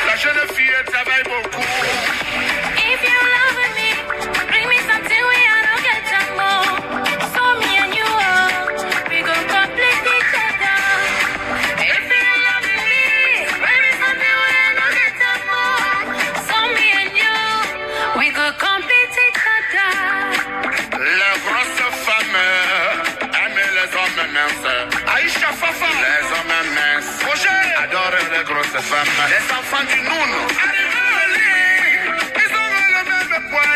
La jeune fille travaille beaucoup. If you love me, bring me something we I don't get some more. So me and you, we go complete each other. If you love me, bring me something we I don't get some more. So me and you, we go complete each other. Les grosses femmes aiment les hommes minces. Aïcha Fafa, les hommes minces. Roger adore les grosses femmes. Les enfants du Nounou. Ils ont le même poids.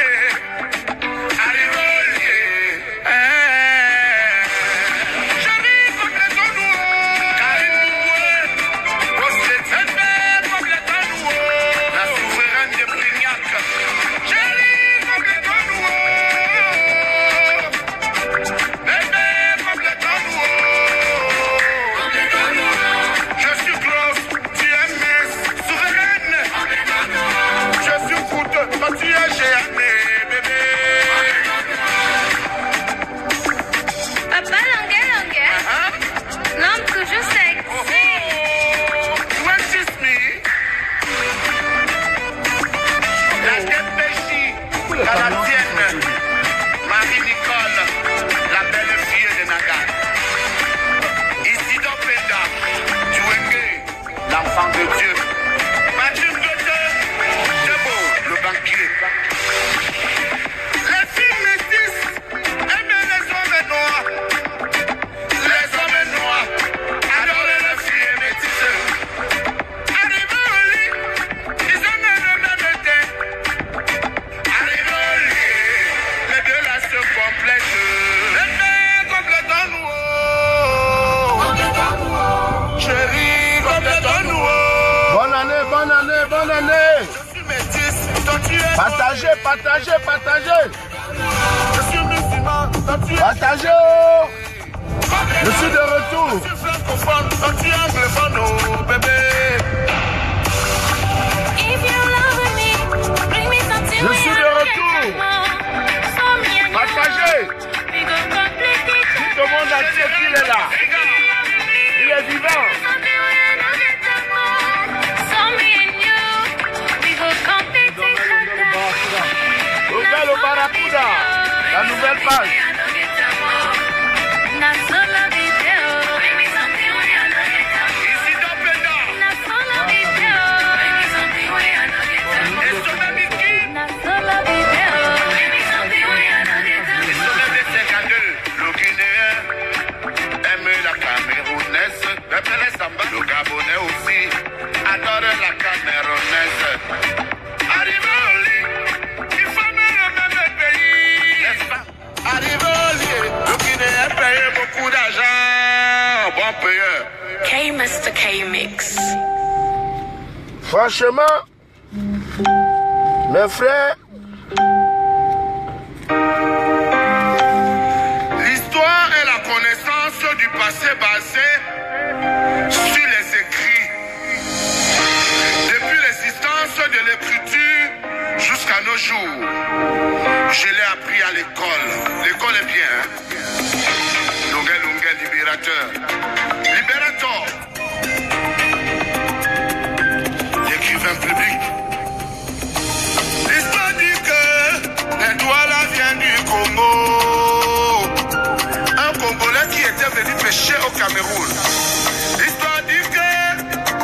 Partagez, partagez, partagez. Je suis musulman, partagez. Je suis de retour. Je suis francophone, toi tu es anglophone, oh bébé. Je suis de retour. Partagez. Tout le monde entier qu'il est là. Il est vivant. Hôtel au Barracuda, la nouvelle page. Le Gabonais aussi adore la camerounaise. Arrivé au lit, il faut même le même pays. N'est-ce pas? Arrivé au lit, le Guinéen paye beaucoup d'argent. Bon payeur. K-Mr. K-Mix. Franchement, mes frères, l'histoire est la connaissance du passé basé sur les écrits. Depuis l'existence de l'écriture jusqu'à nos jours, je l'ai appris à l'école. L'école est bien, hein? Lungue, libérateur. Libérateur. L'écrivain public. L'histoire dit que les Douala viennent du Congo. Un Congolais qui était venu pêcher au Cameroun. L'histoire dit que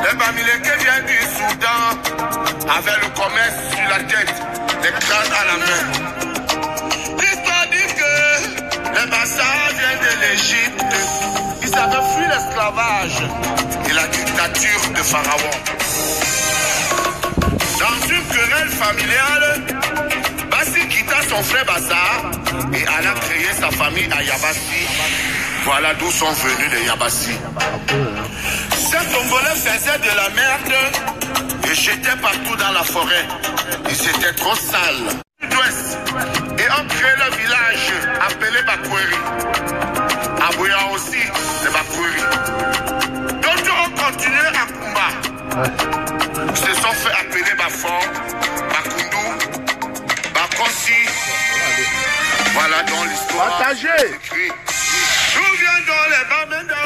les Bamileke viennent du Soudan avec le commerce sur la tête, les crânes à la main. L'histoire dit que les Bassa viennent de l'Égypte. Ils avaient fui l'esclavage et la dictature de Pharaon. Dans une querelle familiale, Bassi quitta son frère Bassa et alla créer sa famille à Yabassi. Voilà d'où sont venus les Yabassi. Ces Congolais faisaient de la merde et jetaient partout dans la forêt. Ils étaient trop sales. Et ont créé le village appelé Bakweri. Abouya aussi, le Bakweri. D'autres ont continué à Kumba. Se sont fait appeler Bafort, Bakundu, Bakonsi. Voilà dans l'histoire. partagez. D'où vient dans les Bamenda?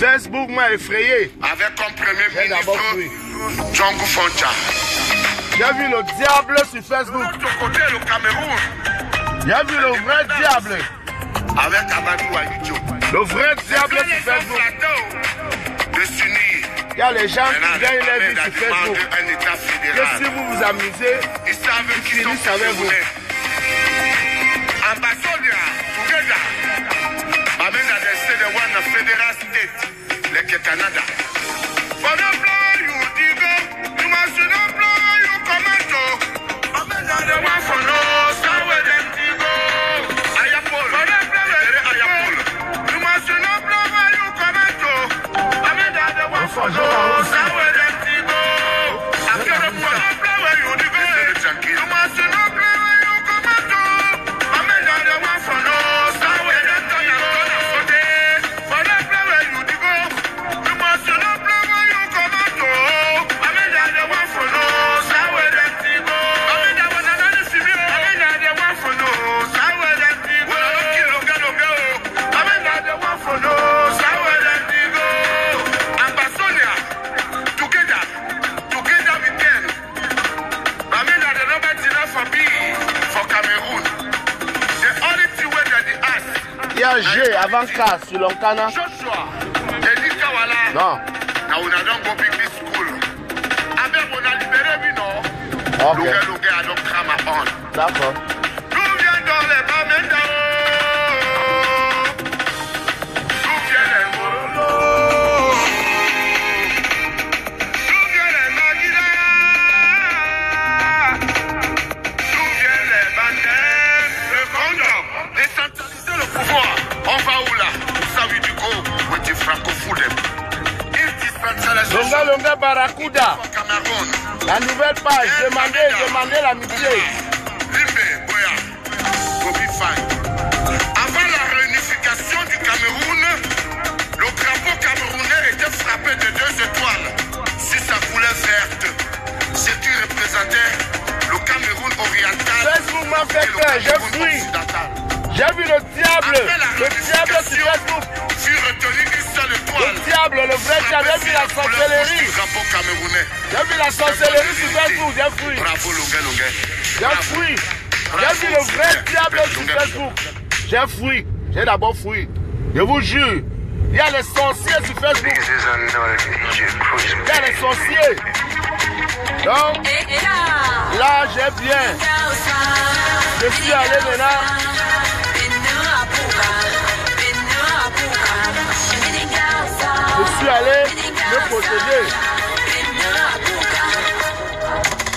Facebook m'a effrayé. Avec comme premier J'ai d'abord fui. ministre Django Foncha. J'ai vu le diable sur Facebook. De l'autre côté, le Cameroun, J'ai vu le vrai diable. avec Amadou Ayucho. Le vrai diable Les sur Facebook. flatteurs de s'unir. Il y a les gens qui gagnent leur vie la sur demande Facebook. d'un État Que si fédéral. vous vous amusez, Ils savent qu'ils sont finissent avec vous. Ambassador, together. Amena they say they want a federal state like Canada. For the blow you dig up, you must not blow you commando. Amena they want for no, somewhere them dig up. Ayapol, for the blow Ayapol. You must not blow you commando. Amena they want for no, somewhere them dig up. After the blow you dig up, you must not blow you commando. Amena they want for no, somewhere them dig up. For the blow you dig up, you must not blow you commando. Amena they want for no, somewhere them dig up. Amena want another civil. Amena they want for no, somewhere them dig up. Amena they want for no, somewhere them dig up. Ambassador, together we can. Amena they don't bet enough for me, for Cameroon. The only thing where they the ask. il y a G avant K sur l'Onkana. Joshua, Eddie Kawala. Non. Now we don't go big school. Avec on a libéré lui non. Ok. Logue a donc crama on. D'accord. D'où vient dans les Bamenda? D'où vient les Morolo? D'où vient les Magida? D'où viennent les Bandem? Le Congo. Décentraliser le pouvoir. On va où là? Savi du go. Où est franco-foudem? Longa Longa Barracuda. Cameroun. La nouvelle page. Demandez l'amitié. Limbe, Boya, Bobby Fine. Avant la réunification du Cameroun, le drapeau camerounais était frappé de 2 étoiles sur sa couleur verte. Ce qui représentait le Cameroun oriental Facebook m'a fait et le peur. J'ai Cameroun fui. occidental. J'ai vu le diable. Après la Le diable sur réunification, Facebook. fut retenue une seule étoile. Le diable, le vrai diable. J'ai vu la Frappée sur couleur rouge sorcellerie. du drapeau camerounais. J'ai vu la sorcellerie sur Facebook. J'ai fui. Bravo, Longue. J'ai fui. J'ai vu le vrai diable sur Facebook. J'ai fui. J'ai d'abord fui. Je vous jure. Il y a les sorciers sur Facebook. Il y a les sorciers. Donc, là, j'ai bien. Je suis allé maintenant. Je suis allé me protéger.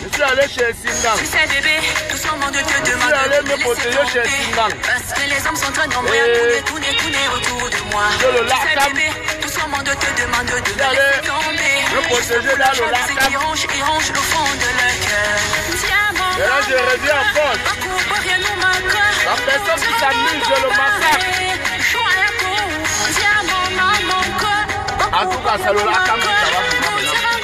Je suis allé chez Sindang. Tu sais bébé, tout ce monde te demande allé de me laisser protéger tomber. chez Sindang. Parce que les hommes sont très nombreux à tourner autour de moi. Je le Tu sais lacame. bébé, tout ce monde te demande de me allé laisser tomber. me protéger dans le C'est lacame. qui ronge le fond de leur cœur. Tiens mon Et là, je reviens en force. La personne qui s'amuse, je le massacre. En tout cas, c'est le lacame qui ça va pour moi maintenant.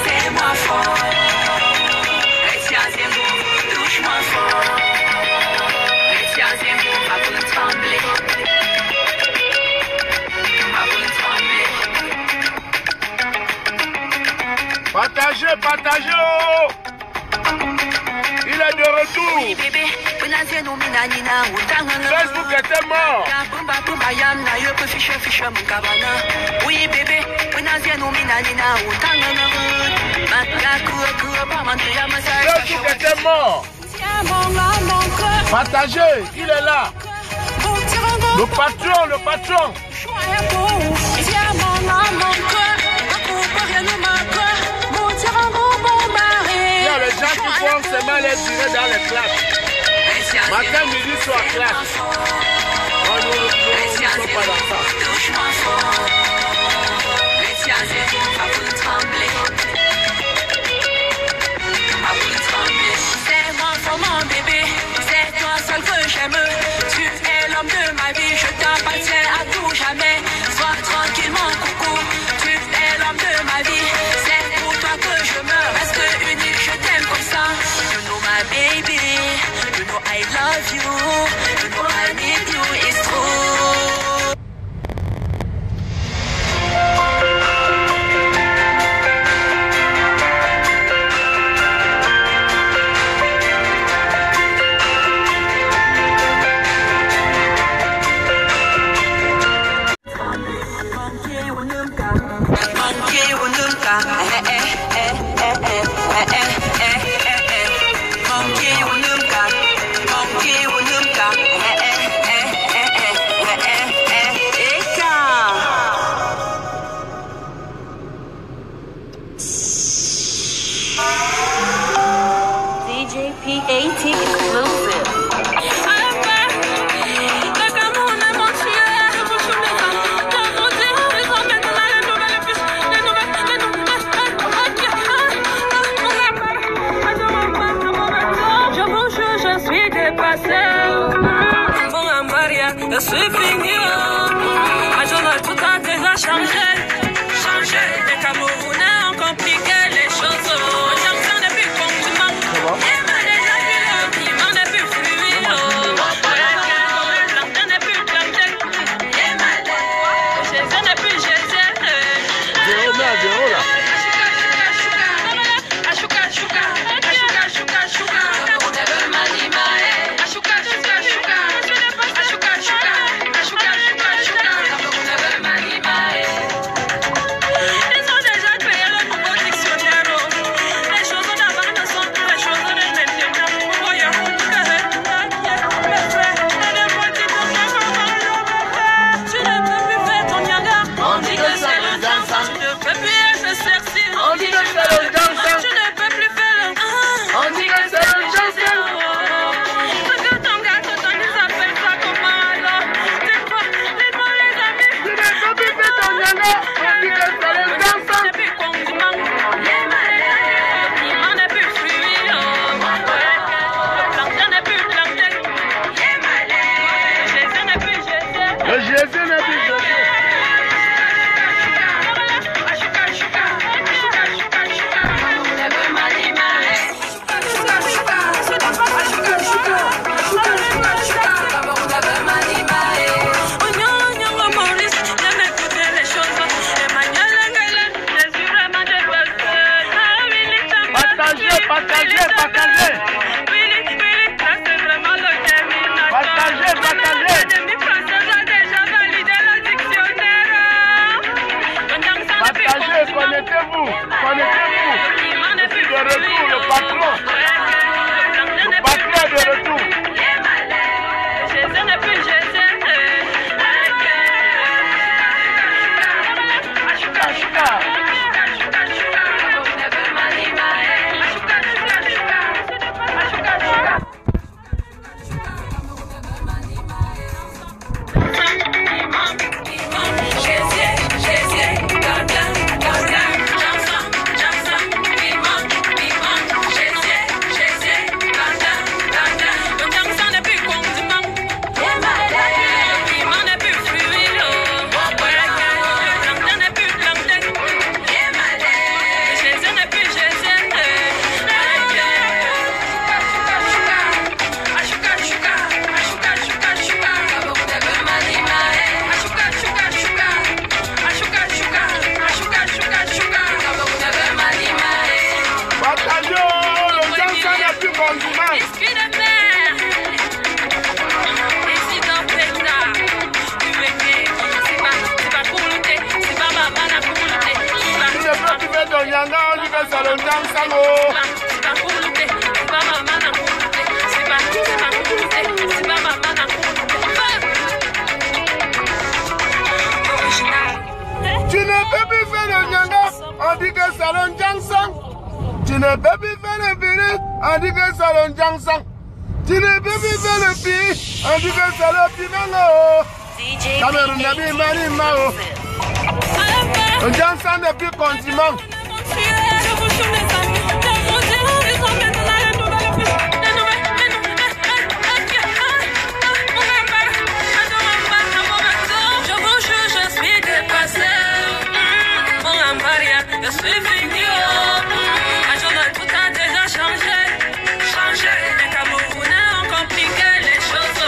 Fais-moi fort. Touche-moi fort. Ma boule trembler. Ma boule trembler. Partagez, oh. Il est de retour. Oui bébé, Facebook était mort. Oui bébé, Facebook était mort. Partagez, il est là. Le patron. Il y a les gens qui font seulement les tirer dans les classes. Matin, midi, soir, classe. Non, nous ne sommes pas dans ça. C'est moi pour mon bébé, c'est toi seul que j'aime. Tu es l'homme de ma vie, je t'appartiens à tout jamais. Sois tranquille mon coucou, tu es l'homme de ma vie. C'est pour toi que je me reste unique, je t'aime comme ça. You know my baby, you know I love you. JT exclusive. Je suis fini, tout a déjà changé, changé. Les Camerounais ont compliqué les choses. J'en ai plus compliment. Et ma déjà plus, il m'en est plus fluide. J'en ai plus planté. Et ma j'en ai plus jeté. Zéro là. Connectez-vous. Je suis de retour, le patron. Le patron est de retour. Tu ne peux plus faire le nyanga, on dit que c'est le Jangsang. Tu ne peux plus faire le biri, on dit que c'est le Jangsang. Tu ne peux plus faire le pi, on dit que c'est le Pimango. Cameroun Nabi Mani Mao. Le Jangsang n'est plus condiment. Je suis fini, tout a déjà changé, changé. Les Camerounais ont compliqué les choses.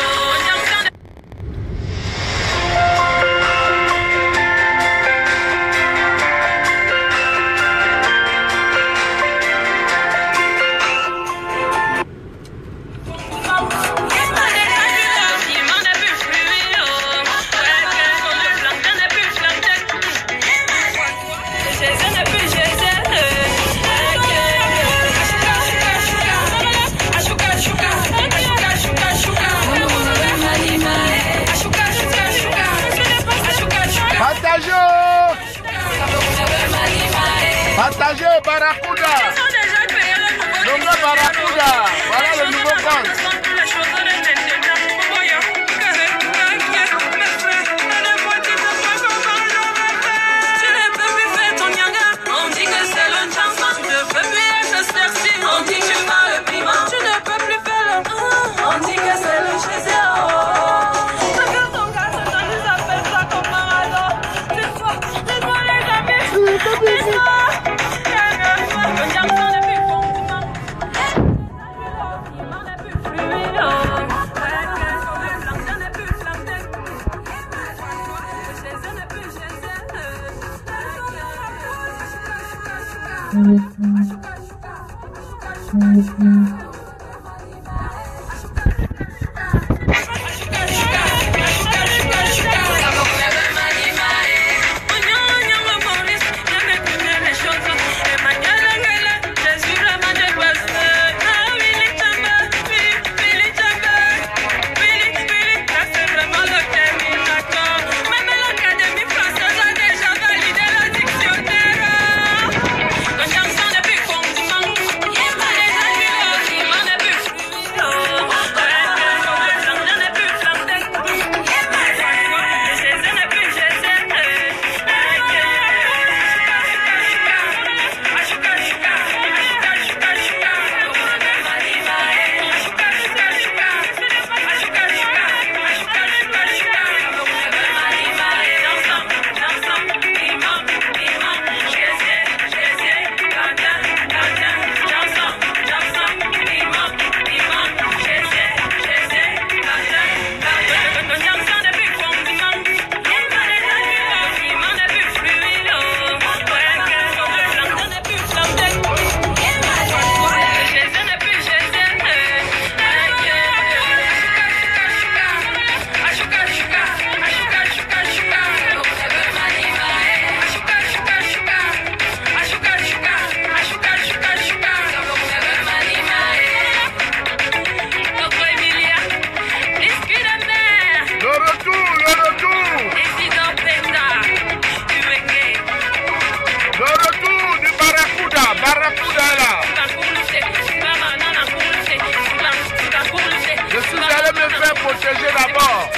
faire protéger d'abord.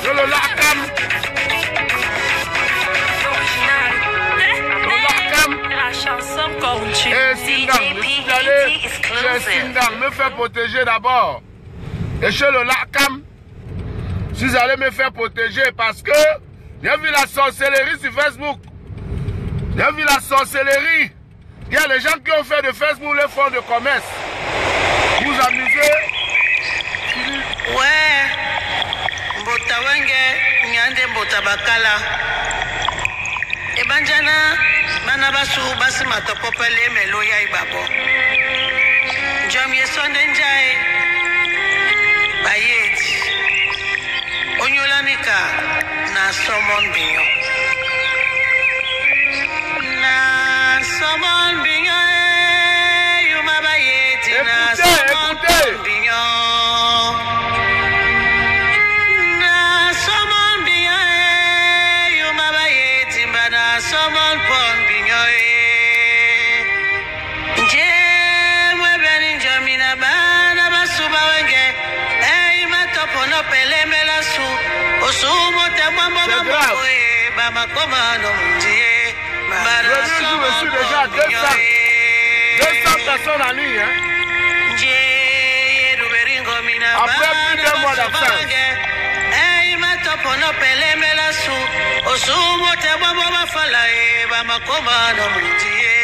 Je le lacam. La chanson continue. Et Sindang, me faire protéger d'abord. Et chez le lacam, si vous allez me faire protéger parce que j'ai vu la sorcellerie sur Facebook. J'ai vu la sorcellerie. Il y a les gens qui ont fait de Facebook les fonds de commerce. Vous amusez? Ouais. Mbota wenge, nyande mbota bakala. Ebanjana, manabasu basi matopopele melo ya ibabo. Jamye sonde njae. Bayeti. Onyolanika na somon binyo. Na somon binyo. Yuma bayeti na somon binyo. Na somon binyo. Yuma bayeti na somon binyo. Nje mwebeni njamina bana basuba wenge. Pono pele melasu osumo te mambo mambo ba makomano mundie bara somo déjà 200 personnes en ligne hein. Nje ruberingo mina après plus d'un mois d'absence. Pono pele melasu osumo te mambo mafala ba makomano mundie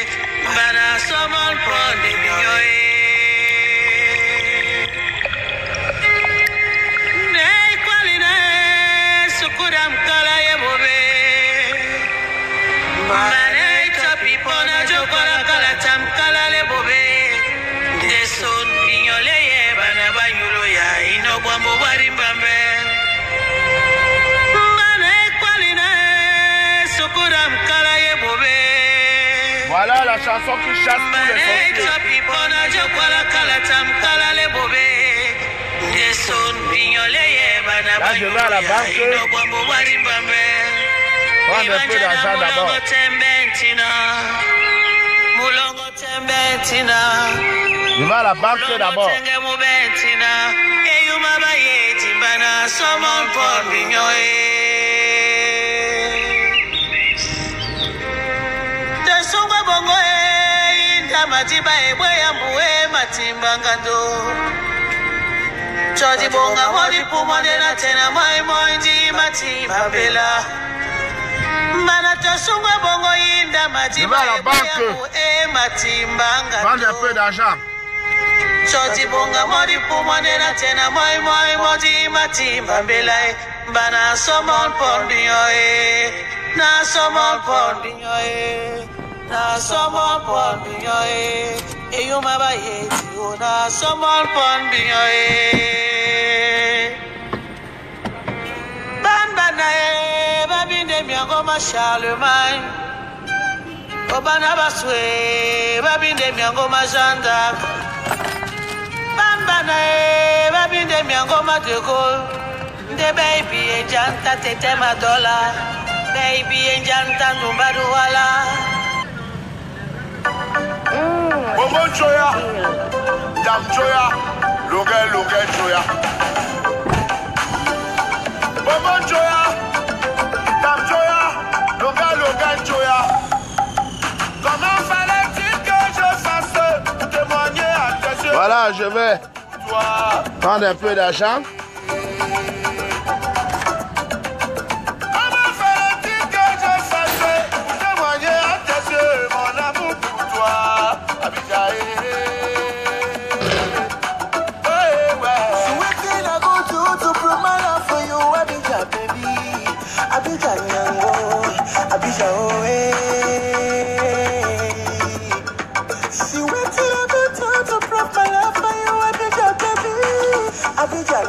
bara somo ponde binyoe. Sukudam kala ye bobe, mane chopi pona jokola kala tam kala le bobe. Deson pinyole ye bana banyulo ya ino kwambo barimbambe. Mane kwaline sukudam kala ye bobe. Voilà la chanson qui chasse tous les sorciers. Mane chopi pona jokola kala tam kala le bobe. Là, je vais à la banque prendre un peu d'argent d'abord. Je vais à la banque d'abord. Chodi bonga hodi pumone na tena mai moinji mati babela. Mana tosunga bongo inda mati babela e mati mbanga. Prendre un peu d'argent. Chodi bonga hodi pumone na tena mai moinji mati babela. Bana somon pondinyo e na somon pondinyo e na somon pondinyo e. Eyuma bayeti ona somon pondinyo e. Babinde miangoma Charlemagne Obana baswe babinde miangoma Janda Bambana babinde miangoma De Gaulle De baby enjanta tete madola Baby enjanta numbaruala Bobo Joya Dam Joya Loge Joya Bobo Joya Logan Joya, comment fallait-il que je fasse témoigner à tes yeux? Voilà, je vais prendre un peu d'argent. Comment fallait-il que je fasse témoigner à tes yeux mon amour pour toi, Abidjaï? Sweetie, I go to prove my love for you, Abidjaï, baby. Abidjaï, Abidja, oh, hey. See what you ever done to prove my love for you, Abidja, baby. Abidja,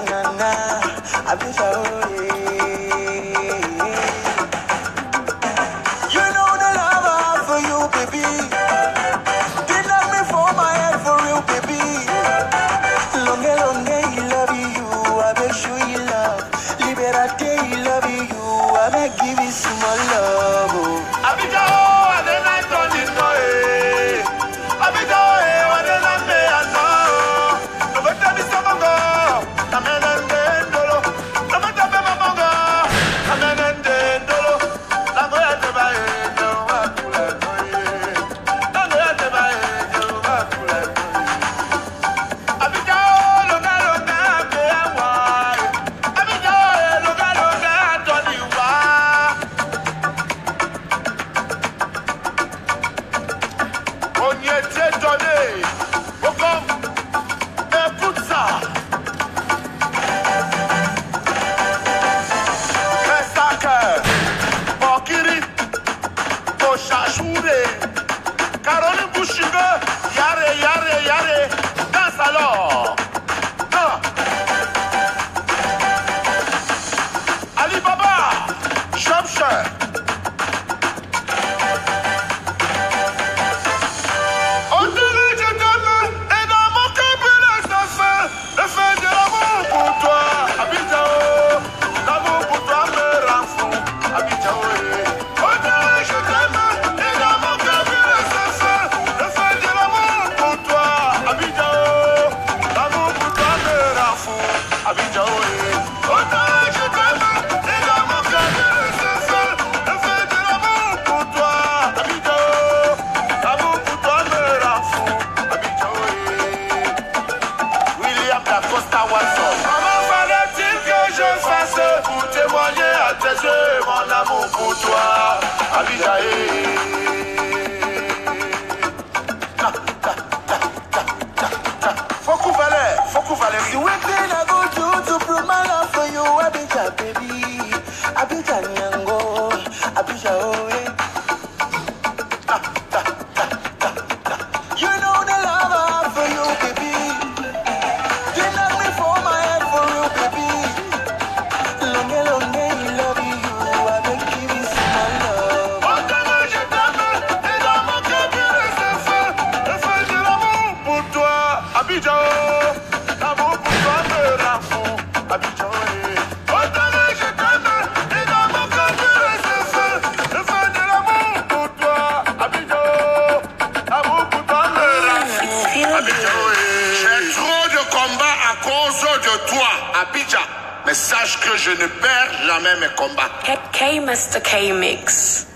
mon amour pour toi. Abidjan, faut qu'on valait. The way thing I go to prove my love for you, Abidjan, baby. Abidjan, Yango. Abidjan, oh, eh. You know the love I have for you, baby. You knock me for my head for you, baby. Long, love you. I make you see my love. Je t'aime, et dans mon cœur brûle ce feu, le feu de l'amour pour toi. Abidjan, l'amour pour toi me rend fou. Abidjan, je t'aime, et dans mon cœur brûle ce feu, le feu de l'amour pour toi. Abidjan, l'amour pour toi me rend fou. Abidjan, j'ai trop de combats à cause de toi. Abidjan, mais sache que je ne perds jamais mes combats. K-Master K-Mix.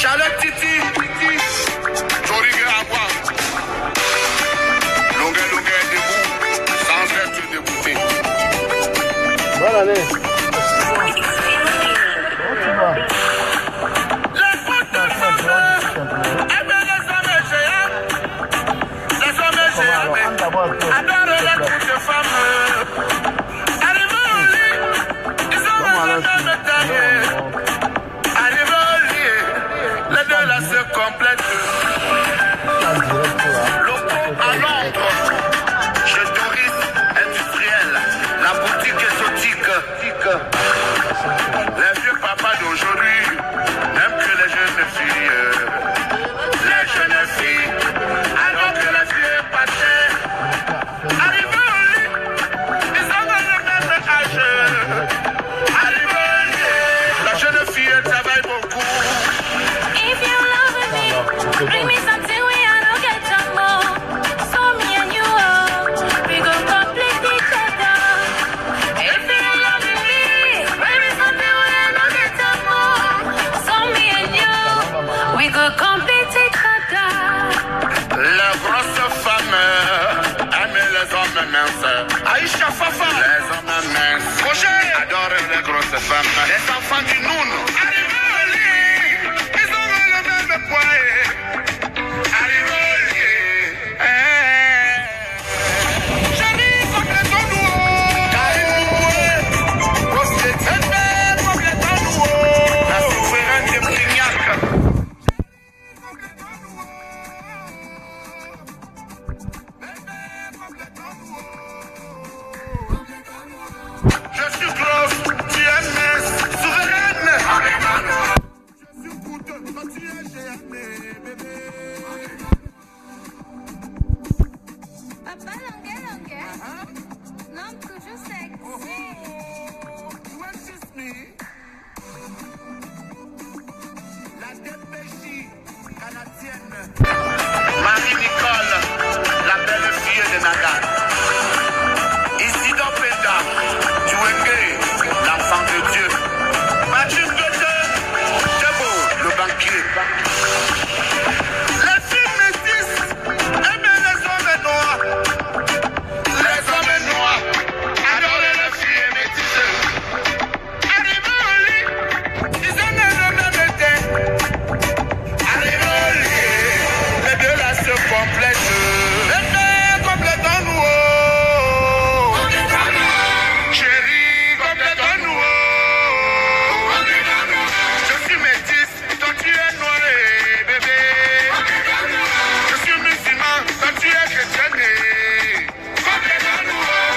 Charlotte Titi, Jorige Agua, Longue debout, sans être dégoûté. Bonne année. Les photos femmes, aimer les hommes géants. Les hommes géants, adorent les coups de femmes. Arrivez au lit, ils ont besoin de me tailler. Arrivez au lit, les deux là se complètent. Locaux à Londres, chez tourisme industriel, la boutique exotique. Les vieux papas d'aujourd'hui n'aiment que les jeunes filles. Les jeunes filles, alors que les vieux passaient. Arrivés au lit, ils ont le même âge. Arrivés au lit, la jeune fille travaille beaucoup. If you love me, bring me something we I don't get some more. So me and you, we go complete each other. If you love me, bring me something we I don't get some more. So me and you, we go complete each other. Les grosses femmes aiment les hommes minces. Aïcha Fafa, les hommes minces. Roger adore les grosses femmes. Les enfants du Noun. Arrivés au lit, ils ont le même poids. Arrivés au lit, chérie, complète-nous. Carré-nous, complète-nous. La souveraine de Brignac. Je suis grosse, tu es mince, souveraine. Je suis coûteux, toi tu es GME, bébé. Papa, longue. Non, toujours sexy. When she's me, la dépêchie canadienne. Marie-Nicole, la belle fille de Nagar. Isidore Penda, Douengue, l'enfant de Dieu. Patrick Goethe, Debo, le banquier. Les filles métisses aiment les hommes noirs. Les hommes noirs adorent les filles métisses. Arrivés au lit, ils ont le même teint. Arrivés au lit, les deux là se complètent. Les deux complètent-nous. Chérie, complète-nous. Je suis métisse, toi tu es noir, bébé. Je suis musulman, toi tu es chrétien.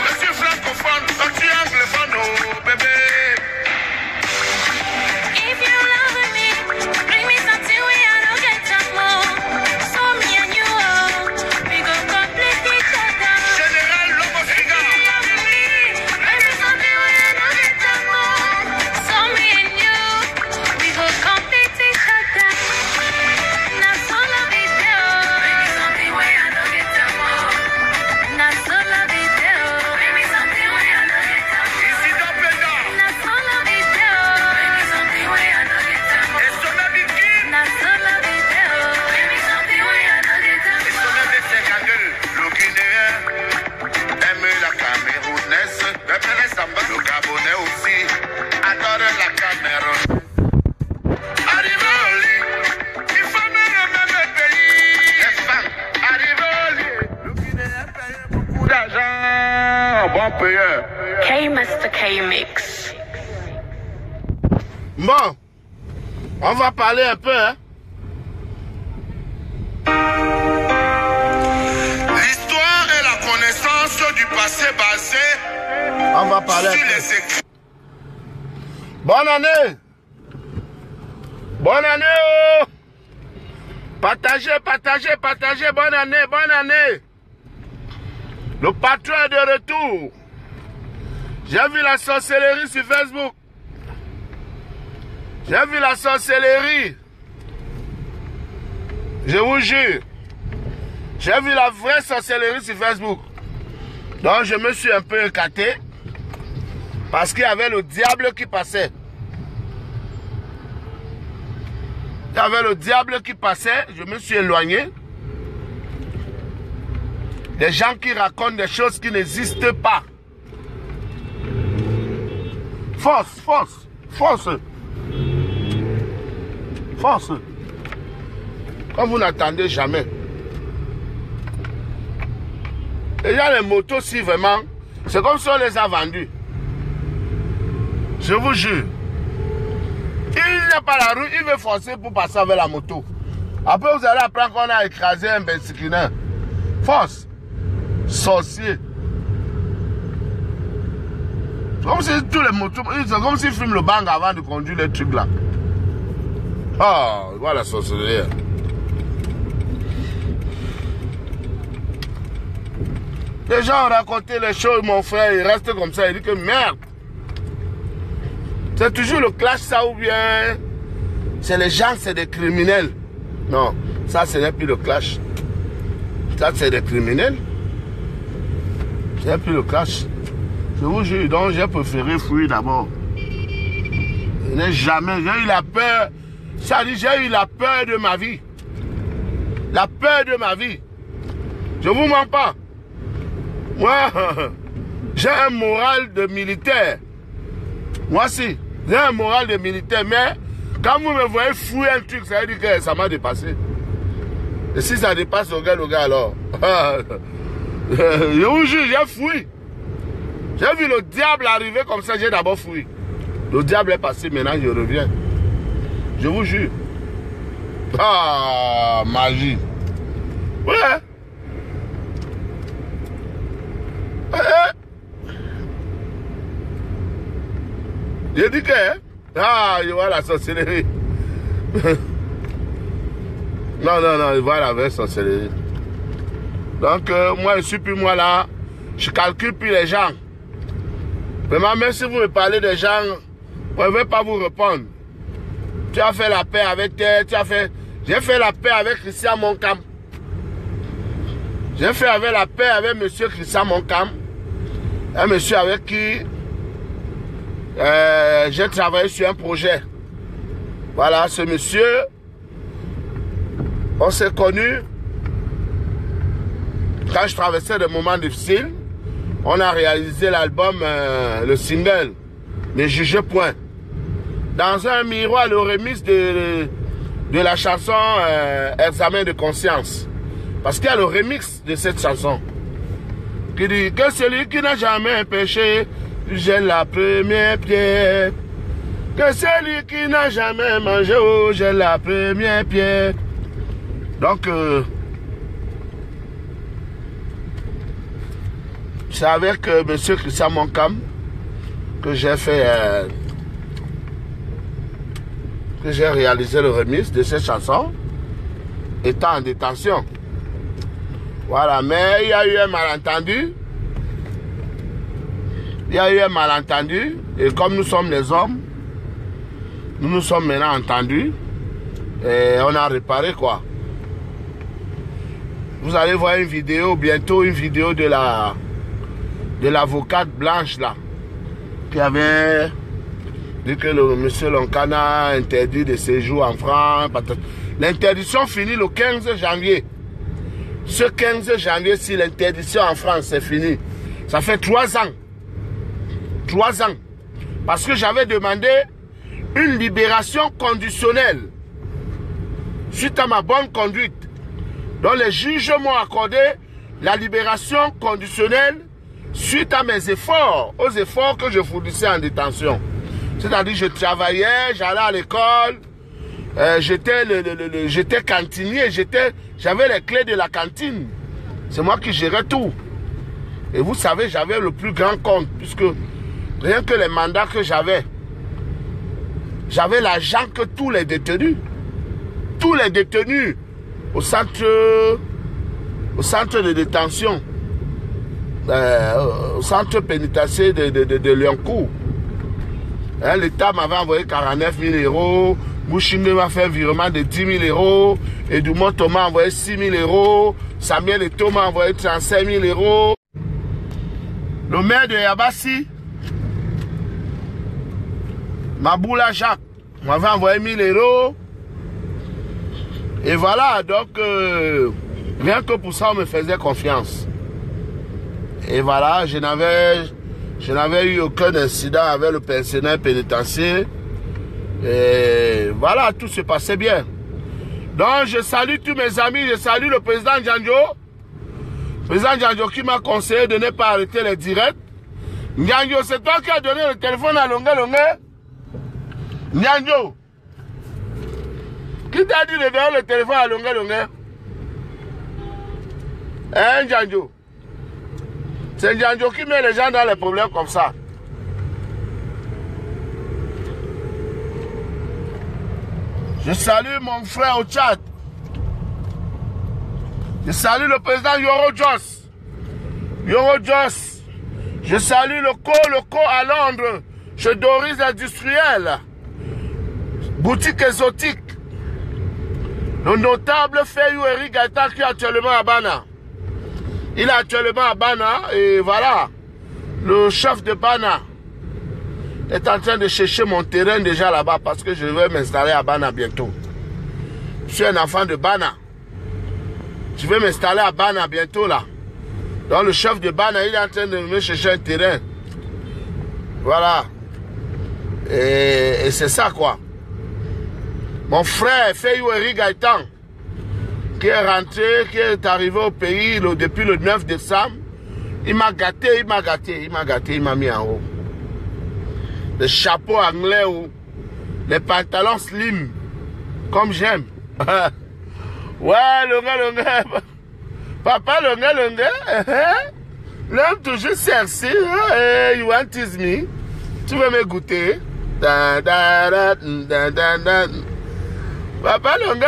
Je suis francophone, toi tu es anglophone, bébé. If you love me, bring me something we I don't get some more. So me and you, we go complete each other. Général Lomosiga. If you love me, bring me something we I don't get some more. So me and you, we go complete each other. Now so love it there. Bring me something we I don't get some more. Now so love it there. Bring me something we I don't get some more. Isidore Penda. Now so love it there. Bring me something we I don't get some more. Et Sonia Biki. Now so love it there. Bring me something we I don't get some Et more. Sonia Bességadel, le Guinéen. Aime la Camerounaise. Le Pérez Samba. Le Gabonais aussi. Adore la Cameroun. Arrivé au lit, il faut aimer le même pays. Les femmes, arrivé au lit. Le Guinéen paye beaucoup d'argent. Bon payeur. K-Master K-Mix. Bon, on va parler un peu, hein. L'histoire est la connaissance du passé basé On va parler un sur peu. les écrits. Bonne année. Bonne année, oh. Partagez, bonne année. Le patron est de retour. J'ai vu la sorcellerie sur Facebook. J'ai vu la sorcellerie. Je vous jure. J'ai vu la vraie sorcellerie sur Facebook. Donc je me suis un peu écarté. Parce qu'il y avait le diable qui passait. Il y avait le diable qui passait, je me suis éloigné. Des gens qui racontent des choses qui n'existent pas. Force, force, force. Force. Comme vous n'attendez jamais. Et il y a les motos, si vraiment, c'est comme si on les a vendus. Je vous jure. Il n'a pas la rue, il veut forcer pour passer avec la moto. Après, vous allez apprendre qu'on a écrasé un bensikiner. Force. Sorcier. C'est comme si tous les motos, c'est comme s'ils fument le bang avant de conduire les trucs là. Ah, voilà la sorcellerie. Les gens ont raconté les choses, mon frère, il reste comme ça, il dit que merde. C'est toujours le clash, ça, ou bien c'est les gens, c'est des criminels. Non, ça, ce n'est plus le clash. Ça, c'est des criminels. Ce n'est plus le clash. Je vous jure, donc j'ai préféré fuir d'abord. Je n'ai jamais, j'ai eu la peur. Ça dit, j'ai eu la peur de ma vie. La peur de ma vie. Je vous mens pas. Moi, j'ai un moral de militaire. Moi aussi, j'ai un moral de militaire. Mais quand vous me voyez fouiller un truc, ça veut dire que ça m'a dépassé. Et si ça dépasse le gars alors. Je vous jure, j'ai fouillé. J'ai vu le diable arriver comme ça, j'ai d'abord fouillé. Le diable est passé, maintenant je reviens. Je vous jure. Ah, magie. Ouais. J'ai dit que, ah, je vois la sorcellerie. Non, je vois la vraie sorcellerie. Donc, moi, je suis plus moi là. Je calcule plus les gens. Vraiment, même si vous me parlez des gens, je ne vais pas vous répondre. Tu as fait la paix avec j'ai fait la paix avec Christian Moncam. J'ai fait avec la paix avec monsieur Christian Moncam. Un monsieur avec qui j'ai travaillé sur un projet. Voilà, ce monsieur, on s'est connus quand je traversais des moments difficiles. On a réalisé l'album, le single, Ne jugez point. Dans un miroir, le remix de la chanson Examen de conscience. Parce qu'il y a le remix de cette chanson qui dit que celui qui n'a jamais péché jette la première pierre. Que celui qui n'a jamais mangé jette la première pierre. Donc, c'est avec M. Christian Moncam que j'ai fait, que j'ai réalisé le remix de cette chanson, étant en détention. Voilà, mais il y a eu un malentendu. Il y a eu un malentendu, et comme nous sommes les hommes, nous nous sommes maintenant entendus, et on a réparé quoi. Vous allez voir une vidéo, bientôt une vidéo de l'avocate blanche là, qui avait dit que le monsieur Loncana a interdit de séjour en France. L'interdiction finit le 15 janvier. Ce 15 janvier, si l'interdiction en France c'est fini, ça fait 3 ans. 3 ans. Parce que j'avais demandé une libération conditionnelle suite à ma bonne conduite. Donc les juges m'ont accordé la libération conditionnelle suite à mes efforts, aux efforts que je fournissais en détention. C'est-à-dire je travaillais, j'allais à l'école, j'étais cantinier, j'avais les clés de la cantine. C'est moi qui gérais tout. Et vous savez, j'avais le plus grand compte, puisque rien que les mandats que j'avais l'argent que tous les détenus au centre de détention, au centre pénitentiaire de Lyoncourt. Hein, l'État m'avait envoyé 49 000 euros, Bouchimé m'a fait un virement de 10 000 euros, Edouard Thomas m'a envoyé 6 000 euros, Samuel Eto'o m'a envoyé 35 000 euros. Le maire de Yabassi, Maboula Jacques, m'avait envoyé 1 000 euros. Et voilà, donc, rien que pour ça, on me faisait confiance. Et voilà, je n'avais eu aucun incident avec le personnel pénitentiaire. Et voilà, tout se passait bien. Donc, je salue tous mes amis, je salue le président Njanjo. Le président Njanjo qui m'a conseillé de ne pas arrêter les directs. Njanjo, c'est toi qui as donné le téléphone à Longue Longue. Njanjo. Qui t'a dit de donner le téléphone à Longue Longue? Hein, Njanjo? C'est Njanjo qui met les gens dans les problèmes comme ça. Je salue mon frère au Tchad. Je salue le président Yoro Jos. Yoro Jos. Je salue le co à Londres. Chez Doris Industriel. Boutique exotique. Le notable Fayou Eric Gaëtan qui est actuellement à Bana. Il est actuellement à Bana et voilà. Le chef de Bana est en train de chercher mon terrain déjà là-bas parce que je vais m'installer à Bana bientôt. Je suis un enfant de Bana. Je vais m'installer à Bana bientôt là. Donc le chef de Bana, il est en train de me chercher un terrain. Voilà. Et c'est ça quoi. Mon frère Fayou Eric Gaëtan, qui est rentré, qui est arrivé au pays depuis le 9 décembre, il m'a gâté, il m'a mis en haut. Les chapeaux anglais ou les pantalons slim, comme j'aime. Ouais, Longue, papa Longue, l'homme toujours cherché, you want tease me, tu veux me goûter? Papa Longue,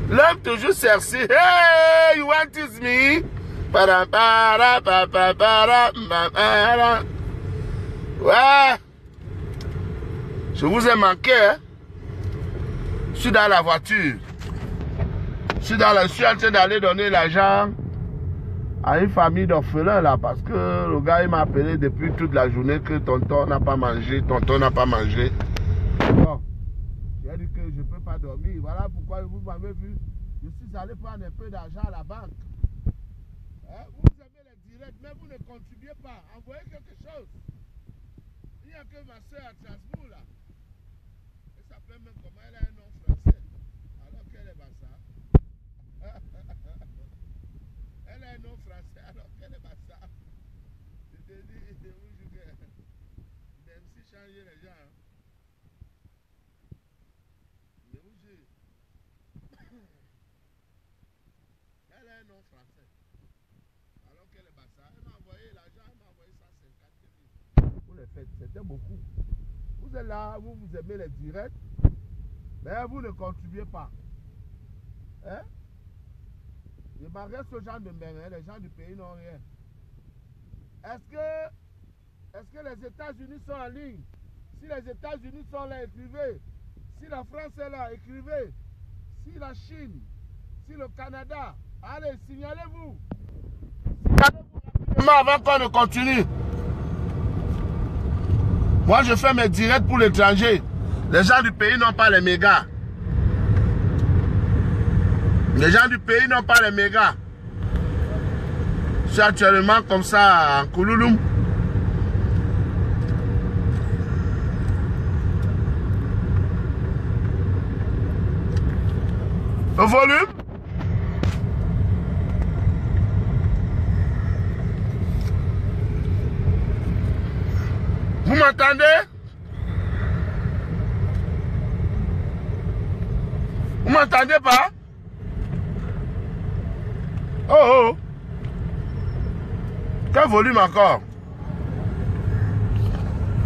l'homme toujours cherché, hey, you want tease me? Ouais, je vous ai manqué, hein? Je suis dans la voiture. Je suis en train d'aller donner l'argent à une famille d'orphelins là parce que le gars il m'a appelé depuis toute la journée que tonton n'a pas mangé, Bon, j'ai dit que je ne peux pas dormir. Voilà pourquoi vous m'avez vu. Je suis allé prendre un peu d'argent à la banque. Hein? Vous aimez les directs, mais vous ne contribuez pas. Envoyez quelque chose. Il n'y a que ma soeur à Strasbourg là. Elle s'appelle même comment elle a un nom français. Alors qu'elle est bassa. Elle a un nom français alors qu'elle est bassa. Je te dis, je vous jure que même si changer les gens. Je vous jure. Elle a un nom français. Alors qu'elle est bassa. Elle m'a envoyé l'argent, elle m'a envoyé 150 000. Vous les faites, c'était beaucoup. Vous êtes là, vous aimez les directs, mais vous ne contribuez pas. Hein? Il m'en reste aux gens de Mbéné, les gens du pays n'ont rien. Est-ce que les États-Unis sont en ligne? Si les États-Unis sont là, écrivez. Si la France est là, écrivez. Si la Chine, si le Canada, allez, signalez-vous. Signalez-vous rapidement avant qu'on ne continue. Moi, je fais mes directs pour l'étranger. Les gens du pays n'ont pas les mégas. Les gens du pays n'ont pas les mégas. Je suis actuellement comme ça en Koulouloum. Le volume. Vous m'entendez? Vous m'entendez pas? Oh oh! Quel volume encore?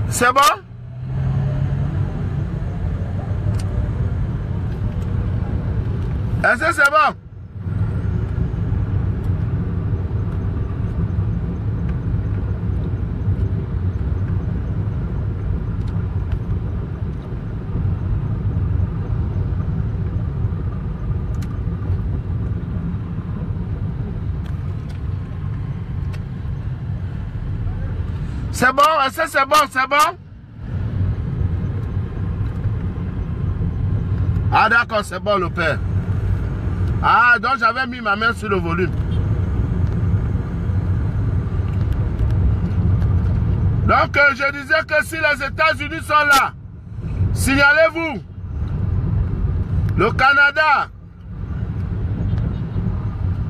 C'est bon? Est-ce que c'est bon? C'est bon? Est-ce que c'est bon? C'est bon? Ah d'accord, c'est bon le père. Ah, donc j'avais mis ma main sur le volume. Donc je disais que si les États-Unis sont là, signalez-vous. Le Canada,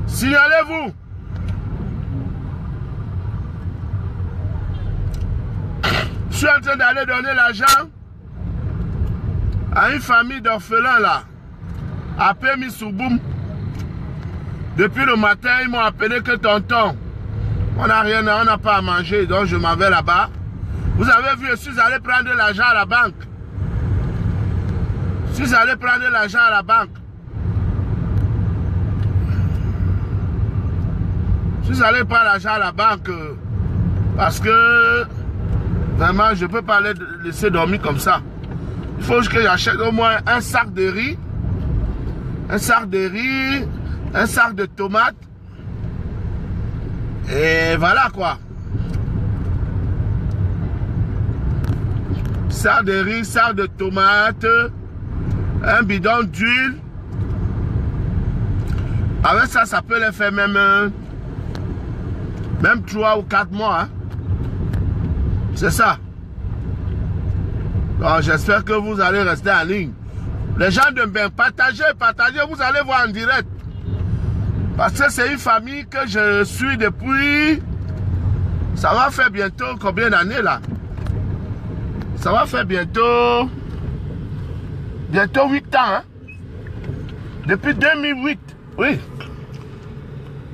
signalez-vous. Je suis en train d'aller donner l'argent à une famille d'orphelins là, à Pémisouboum. Depuis le matin, ils m'ont appelé que tonton, on n'a rien, on n'a pas à manger, donc je m'en vais là-bas. Vous avez vu, je suis allé prendre l'argent à la banque. Je suis allé prendre l'argent à la banque. Je suis allé prendre l'argent à la banque parce que vraiment, je ne peux pas les laisser dormir comme ça. Il faut que j'achète au moins un sac de riz, un sac de tomates. Et voilà quoi. Sac de riz, sac de tomates, un bidon d'huile. Avec ça, ça peut les faire même 3 ou 4 mois. Hein. C'est ça. Donc j'espère que vous allez rester en ligne. Les gens de Mbeng, partagez, vous allez voir en direct. Parce que c'est une famille que je suis depuis... Ça va faire bientôt combien d'années là? Ça va faire bientôt 8 ans. Hein? Depuis 2008, oui.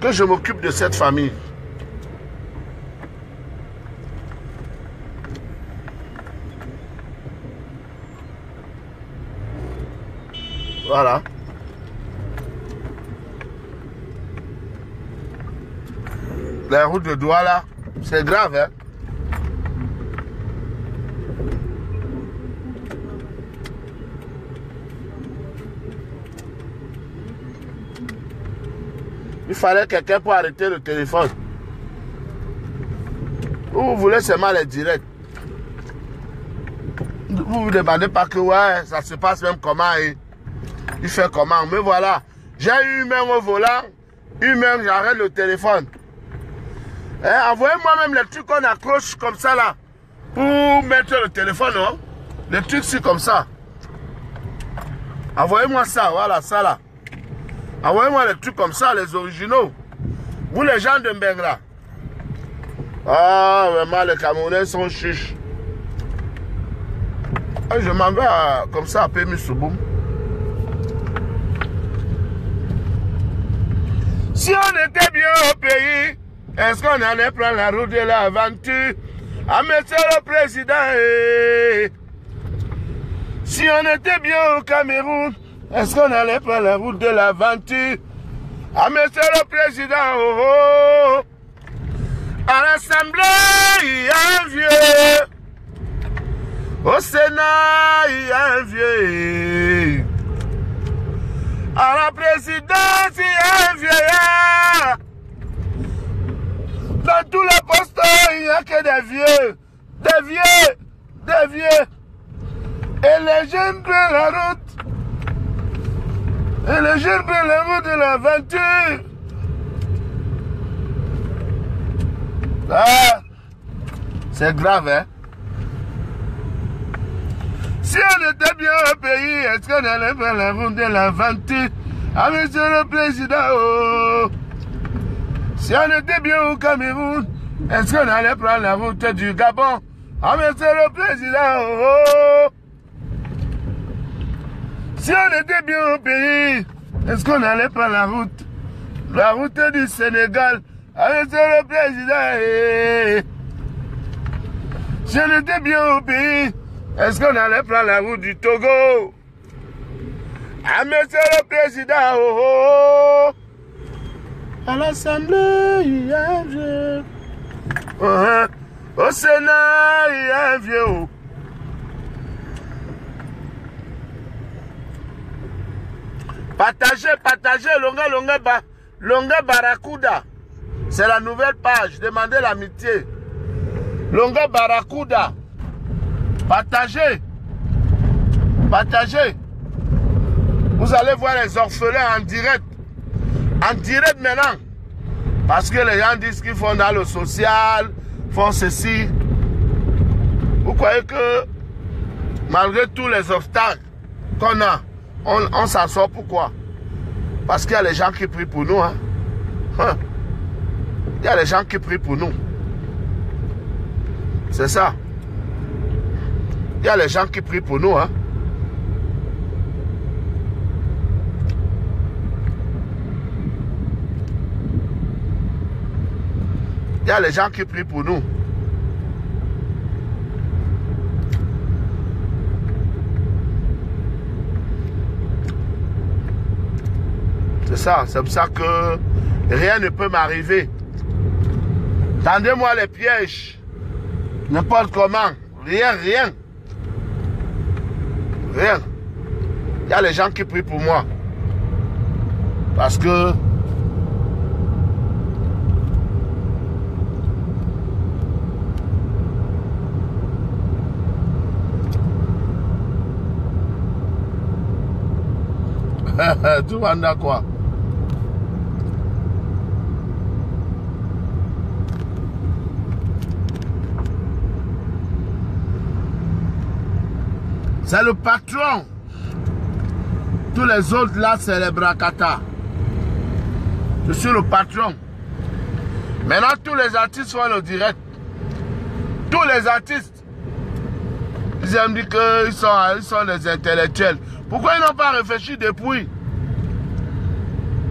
Que je m'occupe de cette famille. Voilà. La route de Douala, c'est grave, hein. Il fallait quelqu'un pour arrêter le téléphone. Vous voulez seulement les directs. Vous vous demandez pas que ouais, ça se passe même comment et il fait comment. Mais voilà, j'ai eu une main au volant, une main j'arrête le téléphone. Hein, envoyez-moi même les trucs qu'on accroche comme ça là. Pour mettre le téléphone, non? Les trucs c'est comme ça. Envoyez-moi ça, voilà, ça là. Envoyez-moi les trucs comme ça, les originaux. Vous les gens de Mbeng là. Ah, vraiment, les Camerounais sont chiches. Je m'en vais comme ça à Pémisouboum. Si on était bien au pays, est-ce qu'on allait prendre la route de l'aventure? Ah, monsieur le président, si on était bien au Cameroun, est-ce qu'on allait prendre la route de l'aventure? Ah, monsieur le président, oh, oh. À l'Assemblée, il y a un vieux. Au Sénat, il y a un vieux. À la présidence, il y a un vieillard. Dans tous les postes, il n'y a que des vieux. Des vieux. Des vieux. Et les jeunes prennent la route. Et les jeunes prennent la route de l'aventure. Ah, c'est grave, hein? Si on était bien au pays, est-ce qu'on allait faire la route de l'aventure? Ah, monsieur le président, oh. Si on était bien au Cameroun, est-ce qu'on allait prendre la route du Gabon? Ah, monsieur le président, oh. Si on était bien au pays, est-ce qu'on allait prendre la route du Sénégal? Ah, monsieur le président, si on était bien au pays, est-ce qu'on allait prendre la route du Togo? Ah, monsieur le président, oh, oh. À l'Assemblée, il y a un vieux. Au Sénat, il y a un vieux. Partagez, Longa Barracuda. C'est la nouvelle page. Demandez l'amitié. Longa Barracuda. Partagez. Vous allez voir les orphelins en direct. En direct maintenant. Parce que les gens disent qu'ils font dans le social, font ceci. Vous croyez que malgré tous les obstacles qu'on a, on s'en sort pourquoi? Parce qu'il y a les gens qui prient pour nous. Hein? Il y a les gens qui prient pour nous. C'est ça. Il y a les gens qui prient pour nous. Hein? Il y a les gens qui prient pour nous. C'est ça, c'est pour ça que rien ne peut m'arriver. Tendez-moi les pièges. N'importe comment. Rien. Rien. Il y a les gens qui prient pour moi. Parce que tout le monde a quoi? C'est le patron. Tous les autres là, c'est les bracata. Je suis le patron. Maintenant, tous les artistes font le direct. Tous les artistes. Ils aiment dire qu'ils sont des intellectuels. Pourquoi ils n'ont pas réfléchi depuis?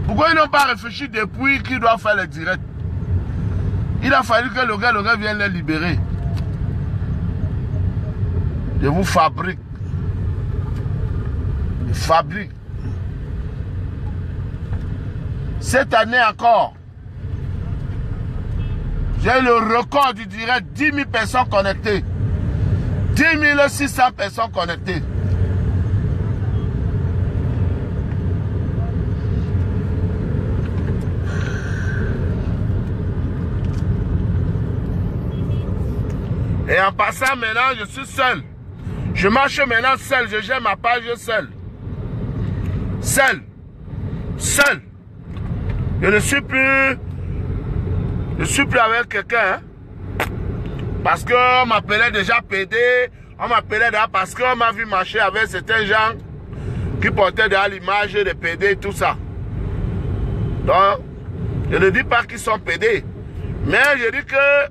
Pourquoi ils n'ont pas réfléchi depuis qu'ils doivent faire le direct? Il a fallu que le gars vienne les libérer. Je vous fabrique. Je fabrique. Cette année encore, j'ai le record du direct, 10 000 personnes connectées. 10 600 personnes connectées. Et en passant maintenant, je suis seul. Je marche maintenant seul, je gère ma page seul. Seul. Je ne suis plus avec quelqu'un. Hein? Parce qu'on m'appelait déjà PD. On m'appelait déjà parce qu'on m'a vu marcher avec certains gens qui portaient déjà l'image de PD, tout ça. Donc, je ne dis pas qu'ils sont PD. Mais je dis que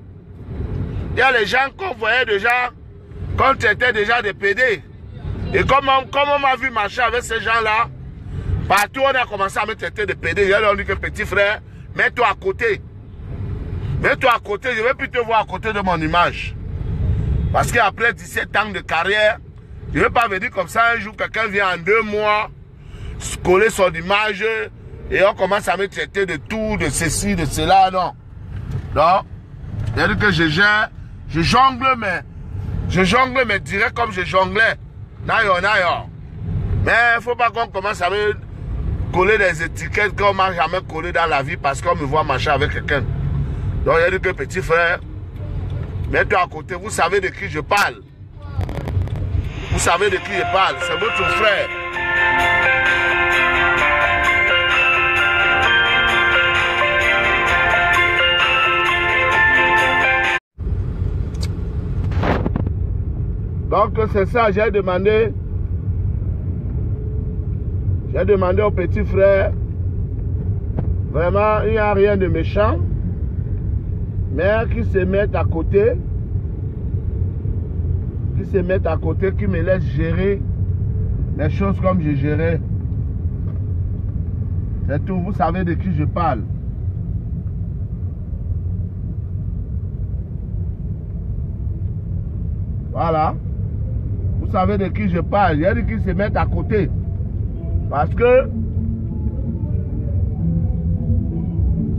il y a les gens qu'on voyait déjà, qu'on traitait déjà de PD. Et comme on m'a vu marcher avec ces gens-là, partout on a commencé à me traiter de PD. Ils ont dit que petit frère, mets-toi à côté. Mets-toi à côté, je ne vais plus te voir à côté de mon image. Parce qu'après 17 ans de carrière, je ne vais pas venir comme ça un jour, quelqu'un vient en 2 mois, coller son image, et on commence à me traiter de tout, de ceci, de cela, non. Non. C'est-à-dire que je jongle mes directs comme je jonglais. Nayo. Mais il ne faut pas qu'on commence à me coller des étiquettes qu'on ne m'a jamais collées dans la vie parce qu'on me voit marcher avec quelqu'un. Donc il a dit que petit frère, mets-toi à côté, vous savez de qui je parle. Vous savez de qui je parle, c'est votre frère. Donc c'est ça, j'ai demandé au petit frère, vraiment il n'y a rien de méchant, mais qu'il se mette à côté, qu'il me laisse gérer les choses comme je gérais. C'est tout, vous savez de qui je parle. Voilà. Vous savez de qui je parle. Il y a dit qu'ils se mettent à côté. Parce que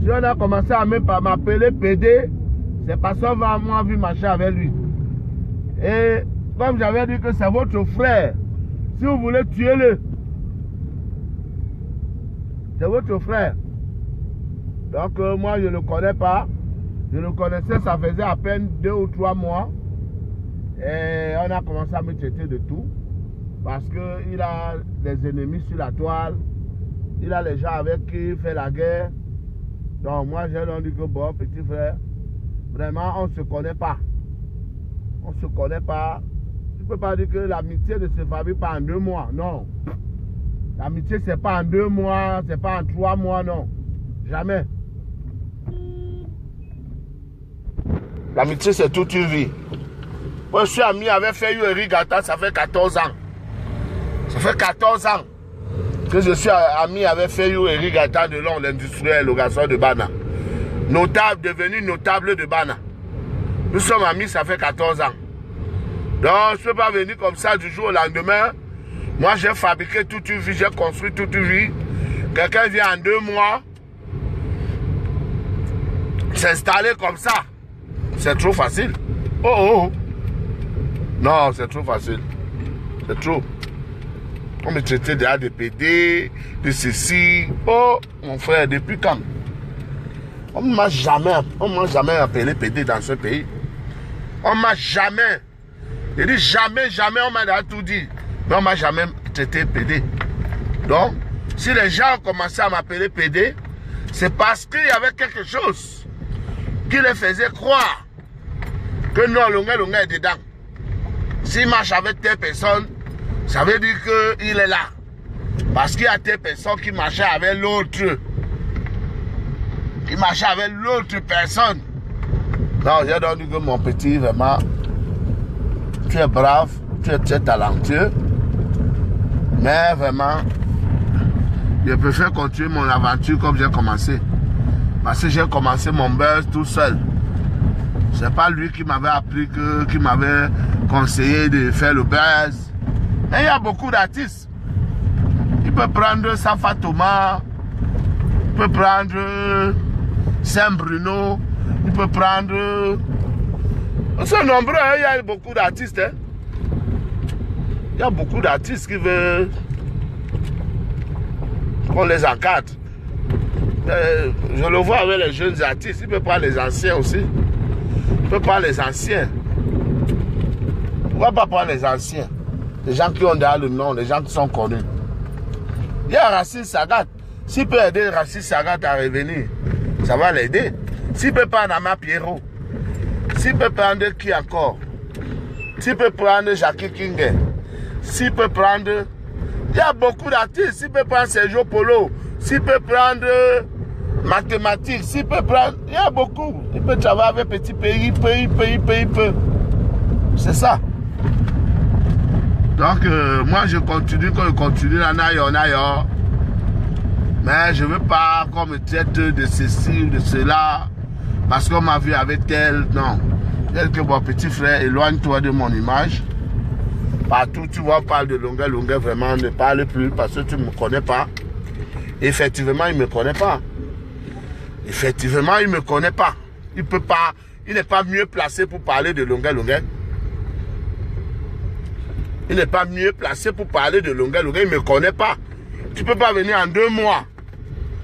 si on a commencé à m'appeler PD, c'est parce qu'on va moi vu marcher avec lui. Et comme j'avais dit que c'est votre frère, si vous voulez tuer-le, c'est votre frère. Donc moi je ne le connais pas. Je le connaissais, ça faisait à peine 2 ou 3 mois. Et on a commencé à me traiter de tout. Parce qu'il a des ennemis sur la toile. Il a les gens avec qui il fait la guerre. Donc moi, j'ai dit que bon, petit frère, vraiment, on ne se connaît pas. On ne se connaît pas. Tu ne peux pas dire que l'amitié ne se fabrique pas en 2 mois. Non. L'amitié, ce n'est pas en 2 mois, ce n'est pas en 3 mois, non. Jamais. L'amitié, c'est toute une vie. Moi, je suis ami avec Fayou et Rigata, ça fait 14 ans. Ça fait 14 ans que je suis ami avec Fayou et Rigata de l'homme, l'industriel, le garçon de Bana. Notable, devenu notable de Bana. Nous sommes amis, ça fait 14 ans. Donc, je ne peux pas venir comme ça du jour au lendemain. Moi, j'ai fabriqué toute une vie, j'ai construit toute une vie. Quelqu'un vient en 2 mois s'installer comme ça. C'est trop facile. Oh. Non, c'est trop facile. C'est trop. On me traitait déjà de PD, de ceci. Oh, mon frère, depuis quand? On ne m'a jamais appelé PD dans ce pays. On ne m'a jamais. Je dis jamais, on m'a déjà tout dit. Mais on ne m'a jamais traité PD. Donc, si les gens ont commencé à m'appeler PD, c'est parce qu'il y avait quelque chose qui les faisait croire que non, Lunga est dedans. S'il marche avec telle personne, ça veut dire qu'il est là. Parce qu'il y a telle personne qui marchait avec l'autre. Qui marchait avec l'autre personne. Non, j'ai dit que mon petit, vraiment, tu es brave, tu es très talentueux. Mais vraiment, je préfère continuer mon aventure comme j'ai commencé. Parce que j'ai commencé mon buzz tout seul. C'est pas lui qui m'avait appris, qui m'avait conseillé de faire le buzz. Et il y a beaucoup d'artistes. Il peut prendre Safa Thomas, il peut prendre Saint-Bruno, il peut prendre... Ils sont nombreux, hein? Il y a beaucoup d'artistes. Hein? Il y a beaucoup d'artistes qui veulent qu'on les encadre. Je le vois avec les jeunes artistes, il peut prendre les anciens aussi. Il peut prendre les anciens. Pourquoi pas prendre les anciens? Les gens qui ont déjà le nom, les gens qui sont connus. Il y a Racine Sagat. S'il peut aider Racine Sagat à revenir, ça va l'aider. S'il peut prendre Nama Pierrot, s'il peut prendre qui encore? S'il peut prendre Jackie King, s'il peut prendre... Il y a beaucoup d'artistes. S'il peut prendre Sergio Polo, s'il peut prendre mathématiques, s'il peut prendre... Il y a beaucoup. Il peut travailler avec petit pays, il peut. C'est ça. Donc, moi, je continue, quand je continue, là, mais je ne veux pas qu'on me traite de ceci ou de cela, parce qu'on m'a vu avec tel. Non. Tel que mon petit frère, éloigne-toi de mon image. Partout, tu vois, on parle de Lunga, vraiment, ne parle plus, parce que tu ne me connais pas. Effectivement, il ne me connaît pas. Effectivement, il ne me connaît pas. Il peut pas, il n'est pas mieux placé pour parler de Lunga. Il n'est pas mieux placé pour parler de Lunga, il ne me connaît pas. Tu ne peux pas venir en 2 mois.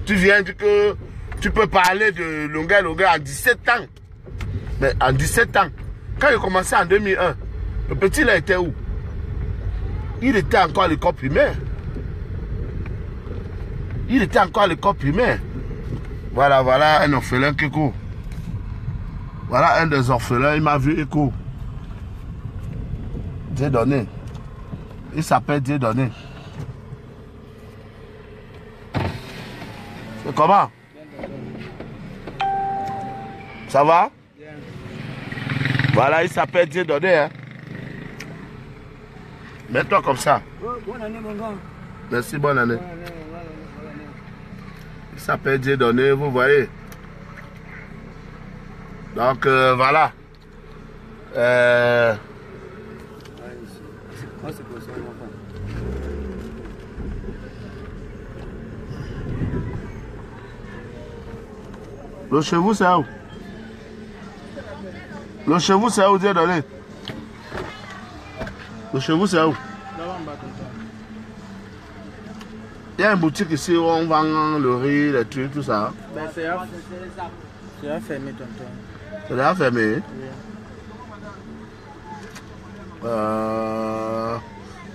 Tu viens dire que tu peux parler de Lunga en 17 ans. Mais en 17 ans, quand il a commencé en 2001, le petit là était où? Il était encore à l'école primaire. Il était encore à l'école primaire. Voilà un orphelin qui court. Voilà un des orphelins, il m'a vu écho. Dieu donné. Il s'appelle Dieu donné. C'est comment? Ça va? Voilà, il s'appelle Dieu donné. Hein? Mets-toi comme ça. Bonne année, mon gars. Merci, bonne année. Il s'appelle Dieu donné, vous voyez. Donc, voilà. Le chez vous, c'est où? Le chez vous, c'est où, Dieu donné? Le chez vous, c'est où? Il y a une boutique ici où on vend le riz, les trucs, tout ça. Ben, c'est fermé, tonton. C'est déjà fermé?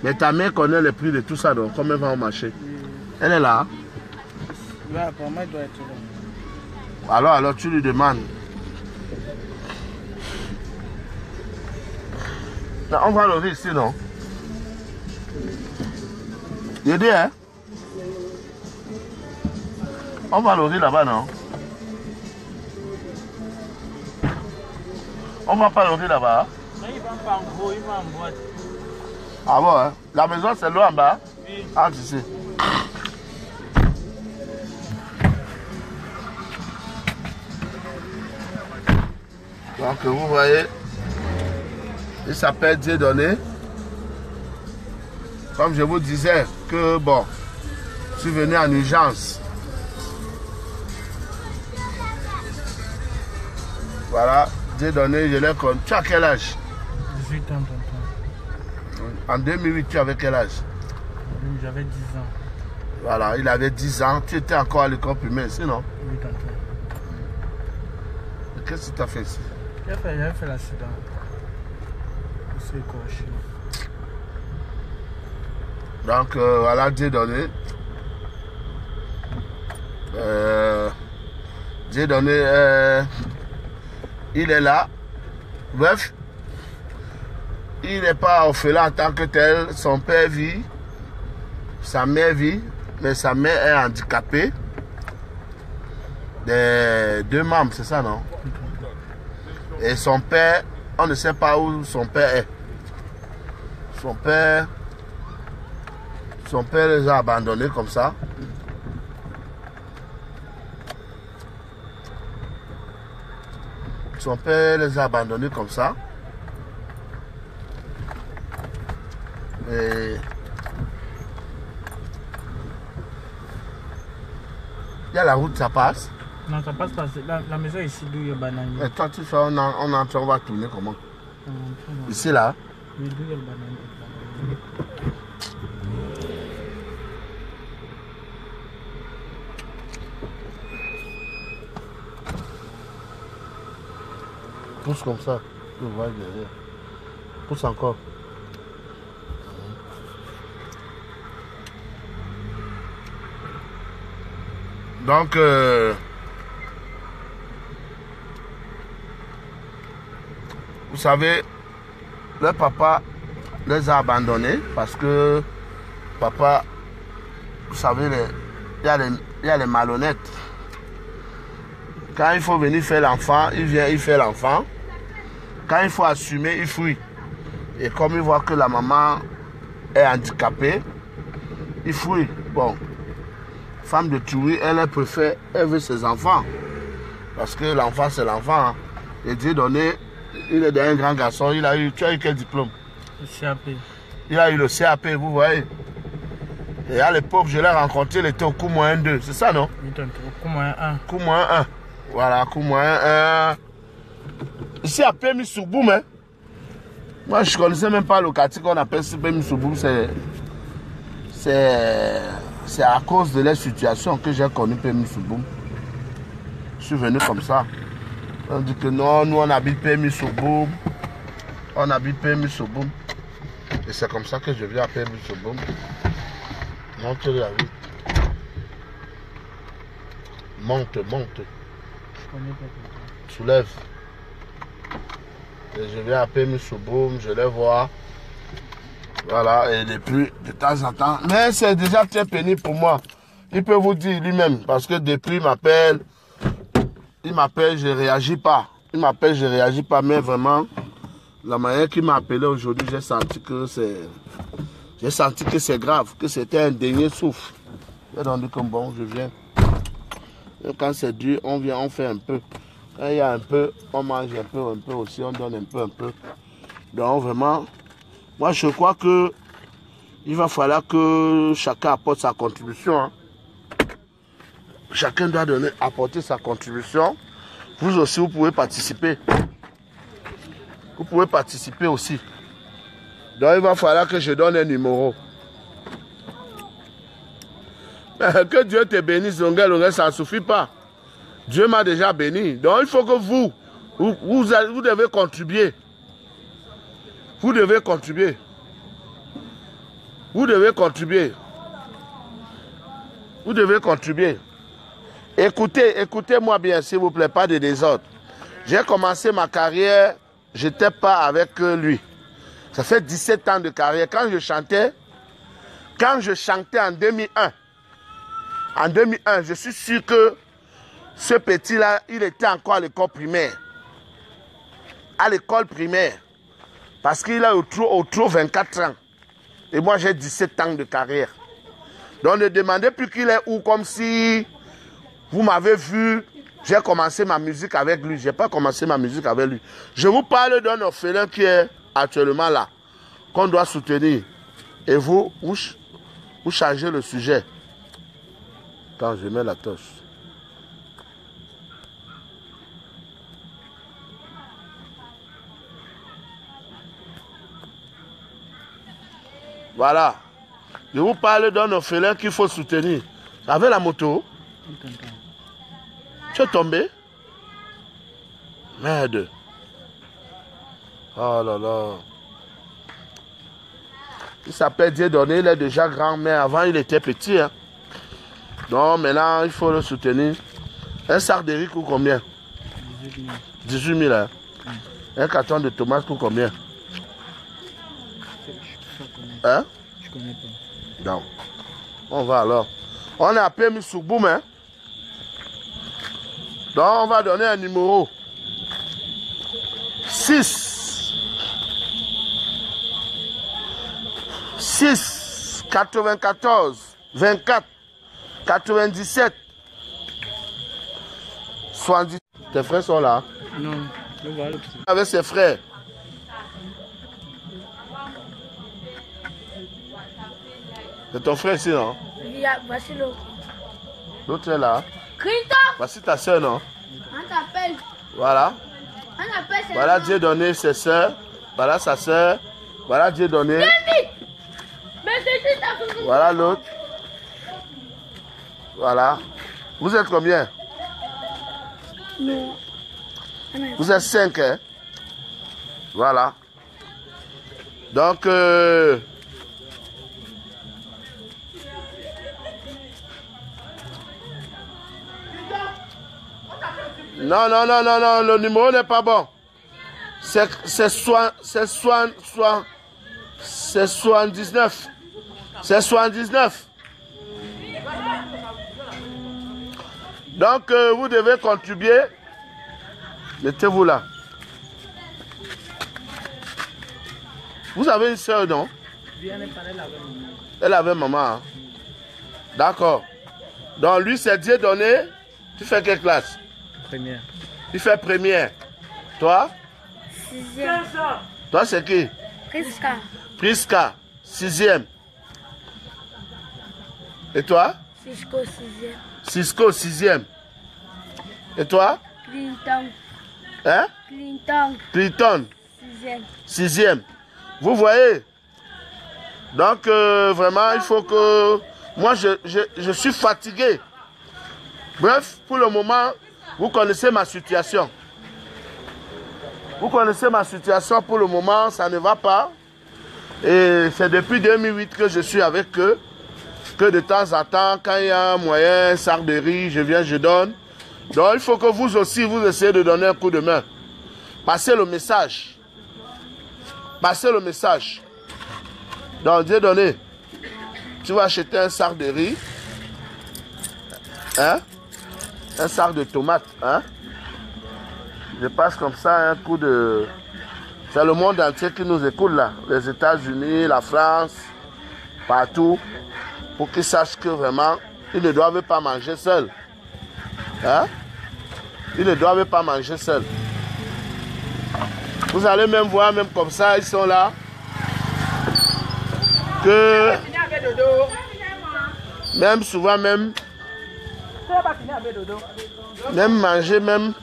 Oui. Mais ta mère connaît le prix de tout ça, donc comment elle va au marché? Elle est là. Ouais, pour moi, il doit être là. Alors tu lui demandes. Non, on va l'ouvrir ici, non? Il dit, hein? On va l'ouvrir là-bas, non? On va pas l'ouvrir là-bas. Non, il va pas en gros, il va en boîte. Ah bon, hein? La maison, c'est loin en bas? Oui. Ah, tu sais. Donc, vous voyez, il s'appelle Dieudonné. Comme je vous disais, que bon, je suis venu en urgence. Voilà, Dieudonné, je l'ai connu. Tu as quel âge? 18 ans, tonton. En 2008, tu avais quel âge? J'avais 10 ans. Voilà, il avait 10 ans. Tu étais encore à l'école primaire, sinon? Oui, tonton. Qu'est-ce que tu as fait ici? J'avais fait l'accident. Je suis écorché. Donc, voilà, Dieudonné. Dieudonné, il est là. Bref, il n'est pas orphelin en tant que tel. Son père vit, sa mère vit, mais sa mère est handicapée. Des 2 membres, c'est ça, non? Et son père, on ne sait pas où son père est. Son père les a abandonnés comme ça. Son père les a abandonnés comme ça. Et il y a la route, ça passe. Non, ça passe pas. La maison est ici, d'où il y a bananier. Et toi, tu fais, on va tourner comment? Ici, là. Oui, d'où il y a le bananier. Pousse comme ça. Tu vois derrière. Pousse encore. Donc, vous savez, le papa les a abandonnés parce que papa, vous savez, il y a les malhonnêtes. Quand il faut venir faire l'enfant, il vient, il fait l'enfant. Quand il faut assumer, il fuit. Et comme il voit que la maman est handicapée, il fuit. Bon, femme de tuerie, elle préfère, elle veut ses enfants. Parce que l'enfant, c'est l'enfant. Hein. Et Dieudonné, il est un grand garçon. Tu as eu quel diplôme? Le CAP. Il a eu le CAP, vous voyez. Et à l'époque, je l'ai rencontré, il était au cours moyen 2. C'est ça, non? Oui, tonton. Au cours moyen 1. Cours moyen 1. Voilà, cours moyen 1. Ici, à Pémi Souboum, hein. Moi, je ne connaissais même pas le quartier qu'on appelle Pémi Souboum. C'est à cause de la situation que j'ai connu Pémi Souboum. Je suis venu comme ça. On dit que non, nous on habite Pémi Souboum. On habite Pémi Souboum. Et c'est comme ça que je viens à Pémi Souboum. Monte la vie. Monte, monte. Je connais pas tonton. Soulève. Et je viens à Pémi Souboum, je les vois. Voilà, et depuis, de temps en temps. Mais c'est déjà très pénible pour moi. Il peut vous dire lui-même, parce que depuis, il m'appelle, je ne réagis pas. Il m'appelle, je ne réagis pas, mais vraiment, la manière qu'il m'a appelé aujourd'hui, j'ai senti que c'est grave, que c'était un dernier souffle. J'ai dit comme bon, je viens. Et quand c'est dur, on vient, on fait un peu. Quand il y a un peu, on mange un peu aussi, on donne un peu. Donc vraiment, moi je crois que il va falloir que chacun apporte sa contribution. Hein. Chacun doit apporter sa contribution. Vous aussi, vous pouvez participer. Vous pouvez participer aussi. Donc il va falloir que je donne un numéro. Que Dieu te bénisse, Longuel, ça ne suffit pas. Dieu m'a déjà béni. Donc il faut que vous devez contribuer. Vous devez contribuer. Vous devez contribuer. Vous devez contribuer. Écoutez-moi bien, s'il vous plaît, pas de désordre. J'ai commencé ma carrière, je n'étais pas avec lui. Ça fait 17 ans de carrière. Quand je chantais en 2001, je suis sûr que ce petit-là, il était encore à l'école primaire. À l'école primaire. Parce qu'il a autour 24 ans. Et moi, j'ai 17 ans de carrière. Donc, ne demandez plus qu'il est où, comme si vous m'avez vu, j'ai commencé ma musique avec lui. Je n'ai pas commencé ma musique avec lui. Je vous parle d'un orphelin qui est actuellement là, qu'on doit soutenir. Et vous changez le sujet. Quand je mets la torche. Voilà. Je vous parle d'un orphelin qu'il faut soutenir. Avec la moto. Tu es tombé? Merde. Oh là là. Il s'appelle Dieudonné, il est déjà grand, mais avant il était petit. Hein. Donc maintenant il faut le soutenir. Un sac de riz coûte combien? 18 000. Hein. Un carton de tomates coûte combien? Hein? Je connais pas. Non. On va alors. On est à PMI Souboum. Hein? Donc on va donner un numéro. 6 94 24 97 70. Tes frères sont là? Non, je vois le petit. Avec ses frères. C'est ton frère ici, non? Voici l'autre. L'autre est là. Clinton, Voici ta soeur, non? on t'appelle. Voilà. On appelle ses Voilà mamans. Dieudonné, ses soeurs. Voilà sa soeur. Voilà Dieudonné. Mais c'est qui ta fille? Voilà l'autre. Voilà. Vous êtes combien? Non. Vous êtes 5, hein? Voilà. Donc, non, le numéro n'est pas bon. C'est 79. C'est 79. Donc, vous devez contribuer. Mettez-vous là. Vous avez une soeur, non? Elle avait maman. Hein? D'accord. Donc, lui, c'est Dieudonné. Tu fais quelle classe? Première. Tu fais première. Toi? 6e. Toi, c'est qui? Priska. Priska, 6e. Et toi? Cisco, 6e. Cisco, 6e. Et toi? Clinton. Hein? Clinton, Clinton, 6e. 6e. Vous voyez? Donc, vraiment, il faut que... Moi, je suis fatigué. Bref, pour le moment, vous connaissez ma situation. Vous connaissez ma situation pour le moment, ça ne va pas. Et c'est depuis 2008 que je suis avec eux. Que de temps en temps, quand il y a un moyen, un sac de riz, je viens, je donne. Donc il faut que vous aussi, vous essayez de donner un coup de main. Passez le message. Passez le message. Donc Dieudonné, tu vas acheter un sac de riz. Hein? Un sac de tomates. Hein? Je passe comme ça un coup de... C'est le monde entier qui nous écoute là. Les États-Unis, la France, partout. Pour qu'ils sachent que vraiment, ils ne doivent pas manger seuls. Hein? Ils ne doivent pas manger seuls. Vous allez même voir, même comme ça, ils sont là. Que... Même souvent, même manger, même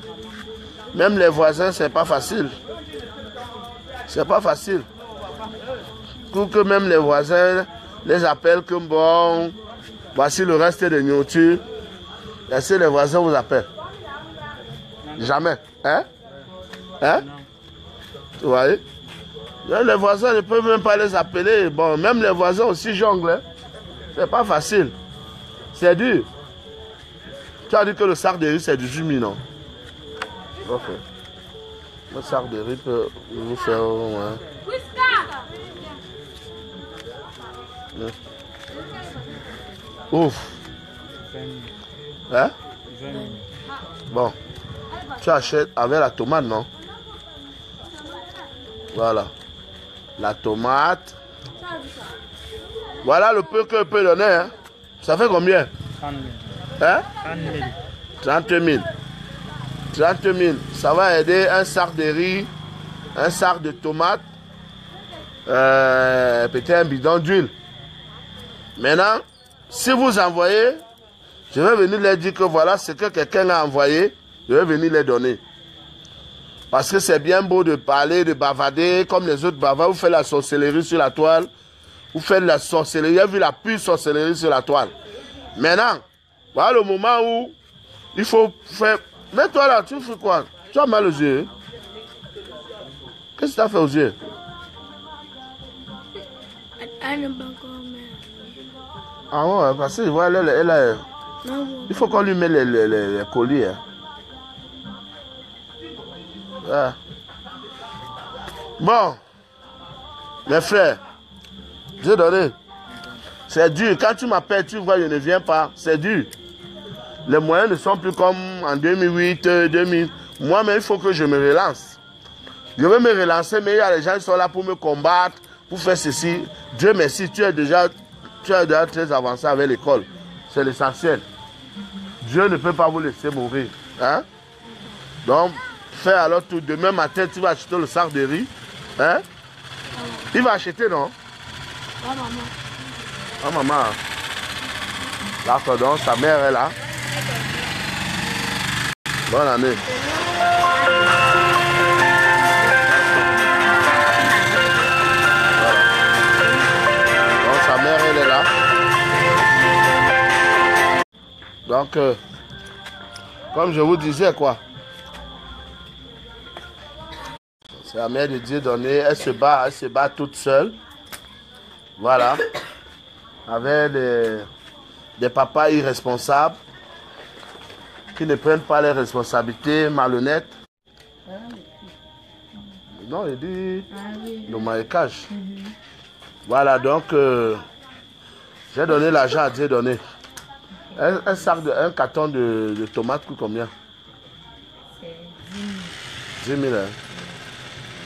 les voisins, c'est pas facile. C'est pas facile. Pour que même les voisins les appellent comme bon, voici le reste de nourriture. Est-ce que les voisins vous appellent? Jamais. Hein? Hein? Vous voyez? Les voisins ne peuvent même pas les appeler. Bon, même les voisins aussi jonglent. Hein. C'est pas facile. C'est dur. Tu as dit que le sac de riz, c'est 18 000, non? Ok. Le sac de riz peut vous faire au moins. Ouf. Hein? Bon. Tu achètes avec la tomate, non? Voilà. La tomate. Voilà le peu que je peux donner. Hein. Ça fait combien? 30 000. Hein? 30 000. 30 000. 30 000. Ça va aider un sac de riz, un sac de tomates, peut-être un bidon d'huile. Maintenant, si vous envoyez, je vais venir leur dire que voilà ce que quelqu'un a envoyé, je vais venir les donner. Parce que c'est bien beau de parler, de bavarder, comme les autres bavards. Vous faites la sorcellerie sur la toile. Vous faites la sorcellerie. J'ai vu la pure sorcellerie sur la toile. Maintenant, voilà le moment où il faut faire... Mets-toi là, tu fais quoi? Tu as mal aux yeux. Qu'est-ce que tu as fait aux yeux? Ah ouais, parce que voilà, elle il faut qu'on lui mette les colliers. Hein. Ouais. Bon, mes frères, j'ai donné. C'est dur. Quand tu m'appelles, tu vois, je ne viens pas. C'est dur. Les moyens ne sont plus comme en 2008, 2000. Moi-même, il faut que je me relance. Je veux me relancer, mais il y a des gens qui sont là pour me combattre, pour faire ceci. Dieu merci, tu es déjà très avancé avec l'école. C'est l'essentiel. Dieu ne peut pas vous laisser mourir. Hein? Donc, fais alors tout. Demain matin, tu vas acheter le sac de riz. Hein? Il va acheter, non? Ah, maman. Ah, maman. D'accord, donc sa mère est là. Bonne année. Voilà. Donc sa mère, elle est là. Donc, comme je vous disais, quoi. C'est la mère de Dieu donnée. Elle se bat toute seule. Voilà. Avec des papas irresponsables qui ne prennent pas les responsabilités, malhonnêtes. Non, il dit le marécage. Voilà, donc j'ai donné l'argent à Dieu donné. Un carton de tomates coûte combien? C'est 10 000. Hein?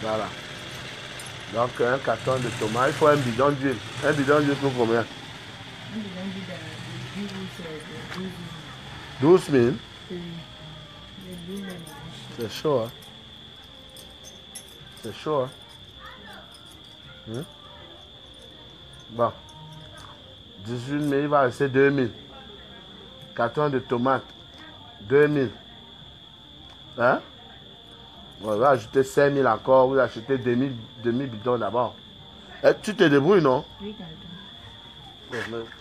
Voilà. Donc un carton de tomates, il faut un bidon d'huile. Un bidon d'huile coûte combien? 12 000. C'est chaud, hein? C'est chaud, hein? Bon. 18 000, il va rester 2 000. Carton de tomates, 2 000. Hein? On va ajouter 5 000 encore. Vous achetez demi-bidon d'abord. Tu te débrouilles, non? Oui, tonton.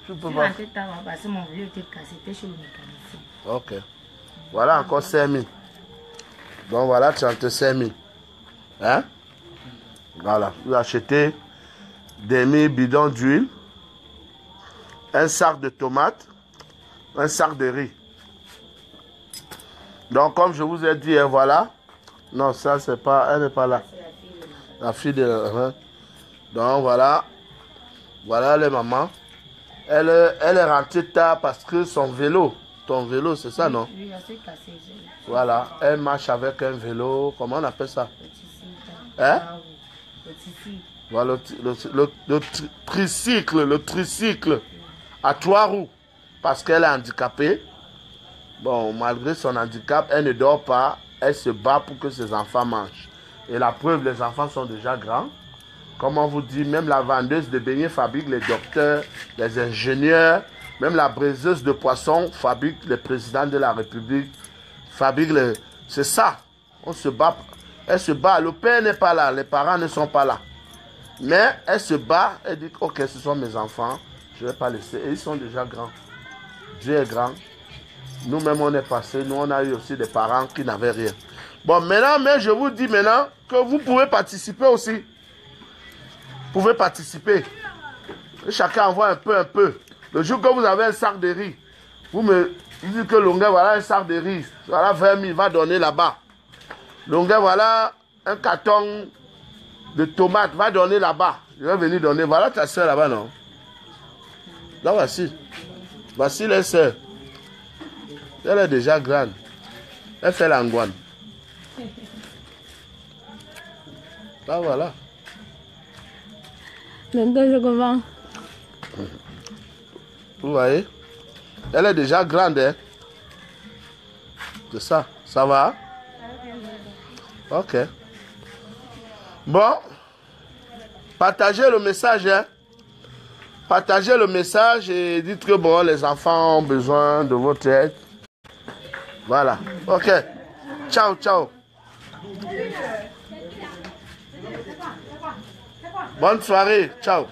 Tu peux Je pas. suis parce que mon vélo était cassé, c'était chez le mécanicien. Ok. Voilà encore 5 000. Donc voilà, 35 000. Hein? Voilà. Vous achetez demi-bidon d'huile, un sac de tomates, un sac de riz. Donc comme je vous ai dit, voilà. Non, ça c'est pas, elle n'est pas là. La fille de la... Donc voilà. Voilà les mamans. Elle est rentrée tard parce que son vélo, ton vélo, c'est ça, non? Oui, c'est cassé. Voilà, elle marche avec un vélo, comment on appelle ça? Hein? Voilà, le tricycle à 3 roues, parce qu'elle est handicapée. Bon, malgré son handicap, elle ne dort pas, elle se bat pour que ses enfants mangent. Et la preuve, les enfants sont déjà grands. Comme on vous dit, même la vendeuse de beignets fabrique les docteurs, les ingénieurs, même la braiseuse de poissons fabrique les présidents de la République, fabrique les... C'est ça, on se bat, elle se bat, le père n'est pas là, les parents ne sont pas là. Mais elle se bat, elle dit, ok, ce sont mes enfants, je ne vais pas laisser, et ils sont déjà grands. Dieu est grand. Nous-mêmes, on est passé, nous, on a eu aussi des parents qui n'avaient rien. Bon, maintenant, mais je vous dis maintenant que vous pouvez participer aussi. pouvez participer. Et chacun envoie un peu. Le jour que vous avez un sac de riz, vous me dites que Longuet, voilà un sac de riz. Voilà 20 000, va donner là-bas. Longuet, voilà un carton de tomates, va donner là-bas. Je vais venir donner. Voilà ta soeur là-bas, non? Là, voici. Voici les soeurs. Elle est déjà grande. Elle fait l'angoine. Là, voilà. Maintenant, je comprends. Vous voyez? Elle est déjà grande, hein? C'est ça. Ça va? Ok. Bon. Partagez le message, hein? Partagez le message et dites que bon, les enfants ont besoin de votre aide. Voilà. Ok. Ciao, ciao. Bonne soirée. Ciao.